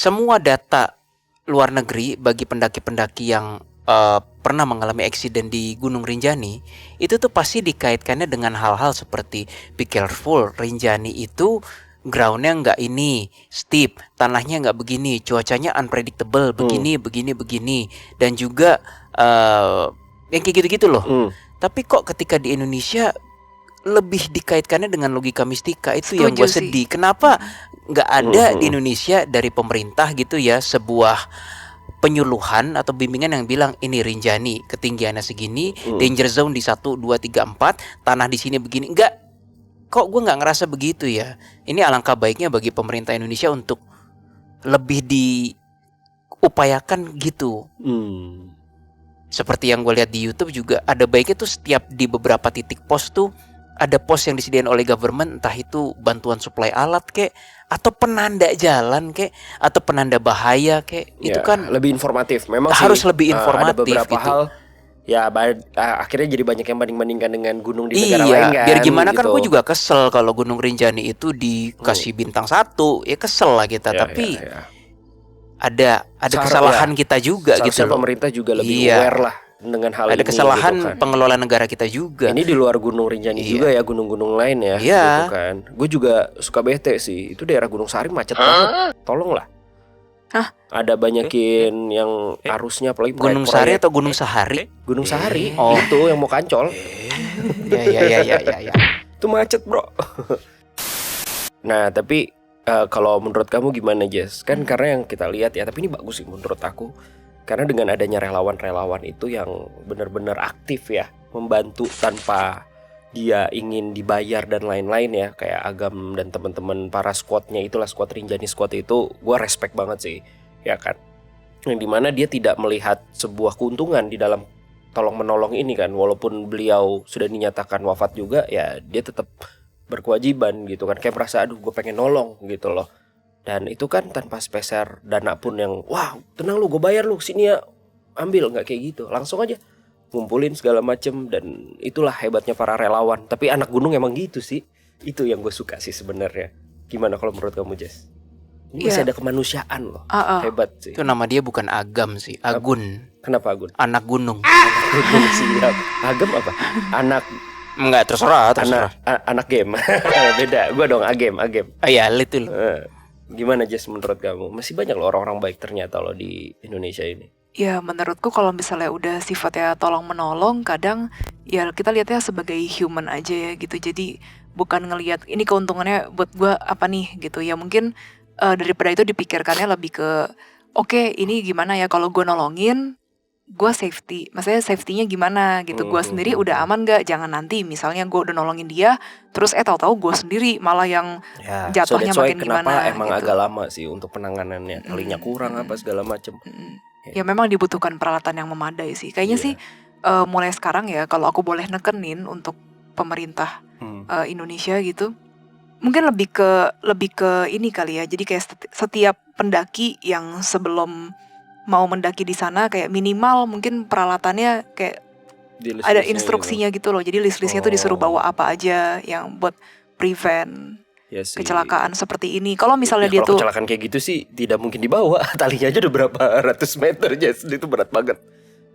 semua data luar negeri bagi pendaki-pendaki yang pernah mengalami eksiden di Gunung Rinjani, itu tuh pasti dikaitkannya dengan hal-hal seperti be careful, Rinjani itu groundnya nggak ini steep, tanahnya nggak begini, cuacanya unpredictable, begini, dan juga yang kayak gitu-gitu loh. Tapi kok ketika di Indonesia lebih dikaitkannya dengan logika mistika, itu yang gue sedih. Kenapa nggak ada di Indonesia dari pemerintah gitu ya sebuah penyuluhan atau bimbingan yang bilang ini Rinjani ketinggiannya segini, danger zone di 1, 2, 3, 4, tanah di sini begini. Enggak, kok gue nggak ngerasa begitu ya. Ini alangkah baiknya bagi pemerintah Indonesia untuk lebih diupayakan gitu. Seperti yang gue lihat di YouTube juga, ada baiknya tuh setiap di beberapa titik pos tuh ada pos yang disediakan oleh government, entah itu bantuan suplai alat kek, atau penanda jalan kek, atau penanda bahaya kek. Ya, itu kan lebih informatif. Memang harus sih, lebih informatif ada beberapa gitu. hal ya akhirnya jadi banyak yang banding-bandingkan dengan gunung di negara lain kan. Biar gimana kan gitu. gue juga kesel kalau Gunung Rinjani itu dikasih bintang 1, ya kesel lah kita. Tapi ada kesalahan kita juga gitu Seharusnya loh. pemerintah juga lebih aware lah dengan hal ini. Ada kesalahan gitu kan. pengelola negara kita juga. Ini di luar Gunung Rinjani juga ya, gunung-gunung lain ya, gitu kan. Gue juga suka bete sih. Itu daerah Gunung Sahari macet banget. Tolonglah. Ada banyakin yang arusnya, apalagi Gunung Sahari atau Gunung Sahari? Gunung Sahari. Itu yang mau kancol. Ya. Itu macet, bro. Nah, tapi kalau menurut kamu gimana, Jess? Kan karena yang kita lihat ya, tapi ini bagus sih menurut aku. Karena dengan adanya relawan-relawan itu yang benar-benar aktif ya, membantu tanpa dia ingin dibayar dan lain-lain ya, kayak Agam dan teman-teman para squadnya itulah, squad Rinjani squad itu, gue respect banget sih, ya kan. Yang dimana dia tidak melihat sebuah keuntungan di dalam tolong menolong ini kan, walaupun beliau sudah dinyatakan wafat juga, ya dia tetap berkewajiban gitu kan, kayak merasa aduh gue pengen nolong gitu loh. Dan itu kan tanpa speser dana pun yang wah tenang lu gue bayar lu sini ya ambil, nggak kayak gitu, langsung aja ngumpulin segala macem. Dan itulah hebatnya para relawan. Tapi anak gunung emang gitu sih, Itu yang gue suka sih sebenarnya. Gimana kalau menurut kamu, Jess? Ini masih Iya. ada kemanusiaan loh. Hebat sih. Itu nama dia bukan Agam sih, Agun, Kenapa Agun? anak gunung. Gunung siap. Agam apa? Anak Enggak, terserah. anak game. Beda. Gue dong agem. Ah, ya, itu loh. Gimana Jess menurut kamu? Masih banyak loh orang-orang baik ternyata loh di Indonesia ini. Ya menurutku kalau misalnya udah sifatnya tolong menolong, kadang ya kita lihatnya sebagai human aja ya gitu. Jadi bukan ngelihat ini keuntungannya buat gua apa nih gitu. Ya mungkin daripada itu dipikirkannya lebih ke oke, ini gimana ya kalau gua nolongin, gua safety. Maksudnya safety-nya gimana gitu. Gua sendiri udah aman gak? Jangan nanti misalnya gua udah nolongin dia, terus tahu-tahu gua sendiri malah yang Ya, jatuhnya so that's why makin kenapa gimana emang gitu. agak lama sih untuk penanganannya. Kalinya kurang apa segala macem. Ya memang dibutuhkan peralatan yang memadai sih. Kayaknya Iya. sih mulai sekarang ya kalau aku boleh nekenin untuk pemerintah Indonesia gitu. Mungkin lebih ke ini kali ya. Jadi kayak setiap pendaki yang sebelum mau mendaki di sana kayak minimal mungkin peralatannya kayak Di ada list-listnya instruksinya gitu loh. Jadi list-listnya tuh disuruh bawa apa aja yang buat prevent gitu. Ya sih. kecelakaan seperti ini. Kalau misalnya Ya, dia kalau tuh kecelakaan kayak gitu sih tidak mungkin dibawa. Talinya aja udah berapa ratus meter, Jess. Itu berat banget.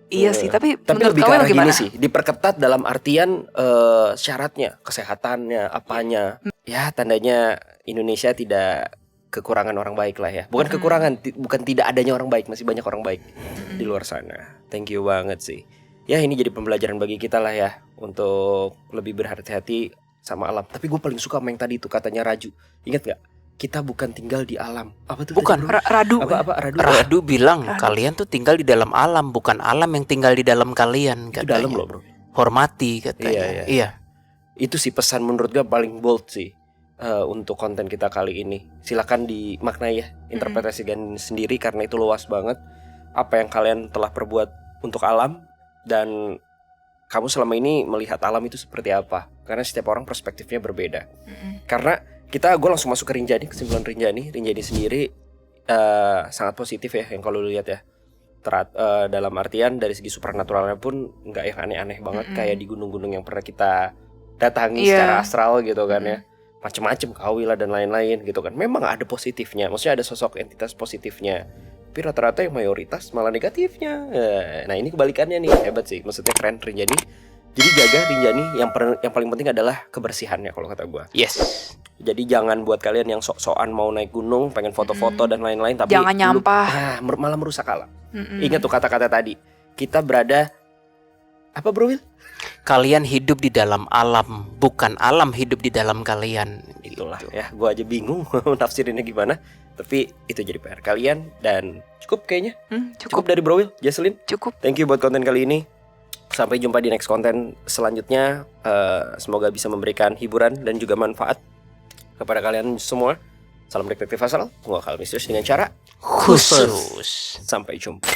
iya sih, tapi Tapi menurut lebih ke kamu arah gimana? gini sih, diperketat dalam artian syaratnya, kesehatannya, apanya. Ya tandanya Indonesia tidak kekurangan orang baik lah ya. Bukan kekurangan, bukan tidak adanya orang baik, masih banyak orang baik di luar sana. Thank you banget sih. Ya ini jadi pembelajaran bagi kita lah ya, untuk lebih berhati-hati sama alam. Tapi gue paling suka sama yang tadi itu katanya Raju. Ingat gak? Kita bukan tinggal di alam. Apa tuh? Bukan. tadi, bro? Radu. Apa Radu? Radu bilang kalian tuh tinggal di dalam alam, bukan alam yang tinggal di dalam kalian, Itu katanya. dalam loh, bro. Hormati, katanya. Iya. Iya. Itu sih pesan menurut gue paling bold sih untuk konten kita kali ini. Silakan dimaknai ya, interpretasikan sendiri karena itu luas banget. Apa yang kalian telah perbuat untuk alam dan kamu selama ini melihat alam itu seperti apa? Karena setiap orang perspektifnya berbeda. Karena gue langsung masuk ke Rinjani, kesimpulan Rinjani sendiri sangat positif ya yang kalau lu lihat ya. Dalam artian dari segi supernaturalnya pun nggak yang aneh-aneh banget kayak di gunung-gunung yang pernah kita datangi secara astral gitu kan ya, macem-macem Kawi lah dan lain-lain gitu kan. Memang ada positifnya, maksudnya ada sosok entitas positifnya, tapi rata-rata yang mayoritas malah negatifnya. Nah ini kebalikannya nih, hebat sih, maksudnya keren Rinjani. Jadi jaga Rinjani, yang paling penting adalah kebersihannya kalau kata gue. Yes. Jadi jangan buat kalian yang sok-sokan mau naik gunung, pengen foto-foto dan lain-lain, tapi Jangan nyampah. malah merusak alam. Ingat tuh kata-kata tadi. Kita berada apa bro Will? Kalian hidup di dalam alam, bukan alam hidup di dalam kalian. Itulah Gitu. ya, gue aja bingung nafsirinnya gimana. Tapi itu jadi PR kalian dan cukup kayaknya. Cukup dari Bro Will, Jesselyn. Cukup. Thank you buat konten kali ini. Sampai jumpa di next konten selanjutnya. Semoga bisa memberikan hiburan dan juga manfaat kepada kalian semua. Salam detektif asal, gua Akal Misterius dengan cara Khusus. sampai jumpa.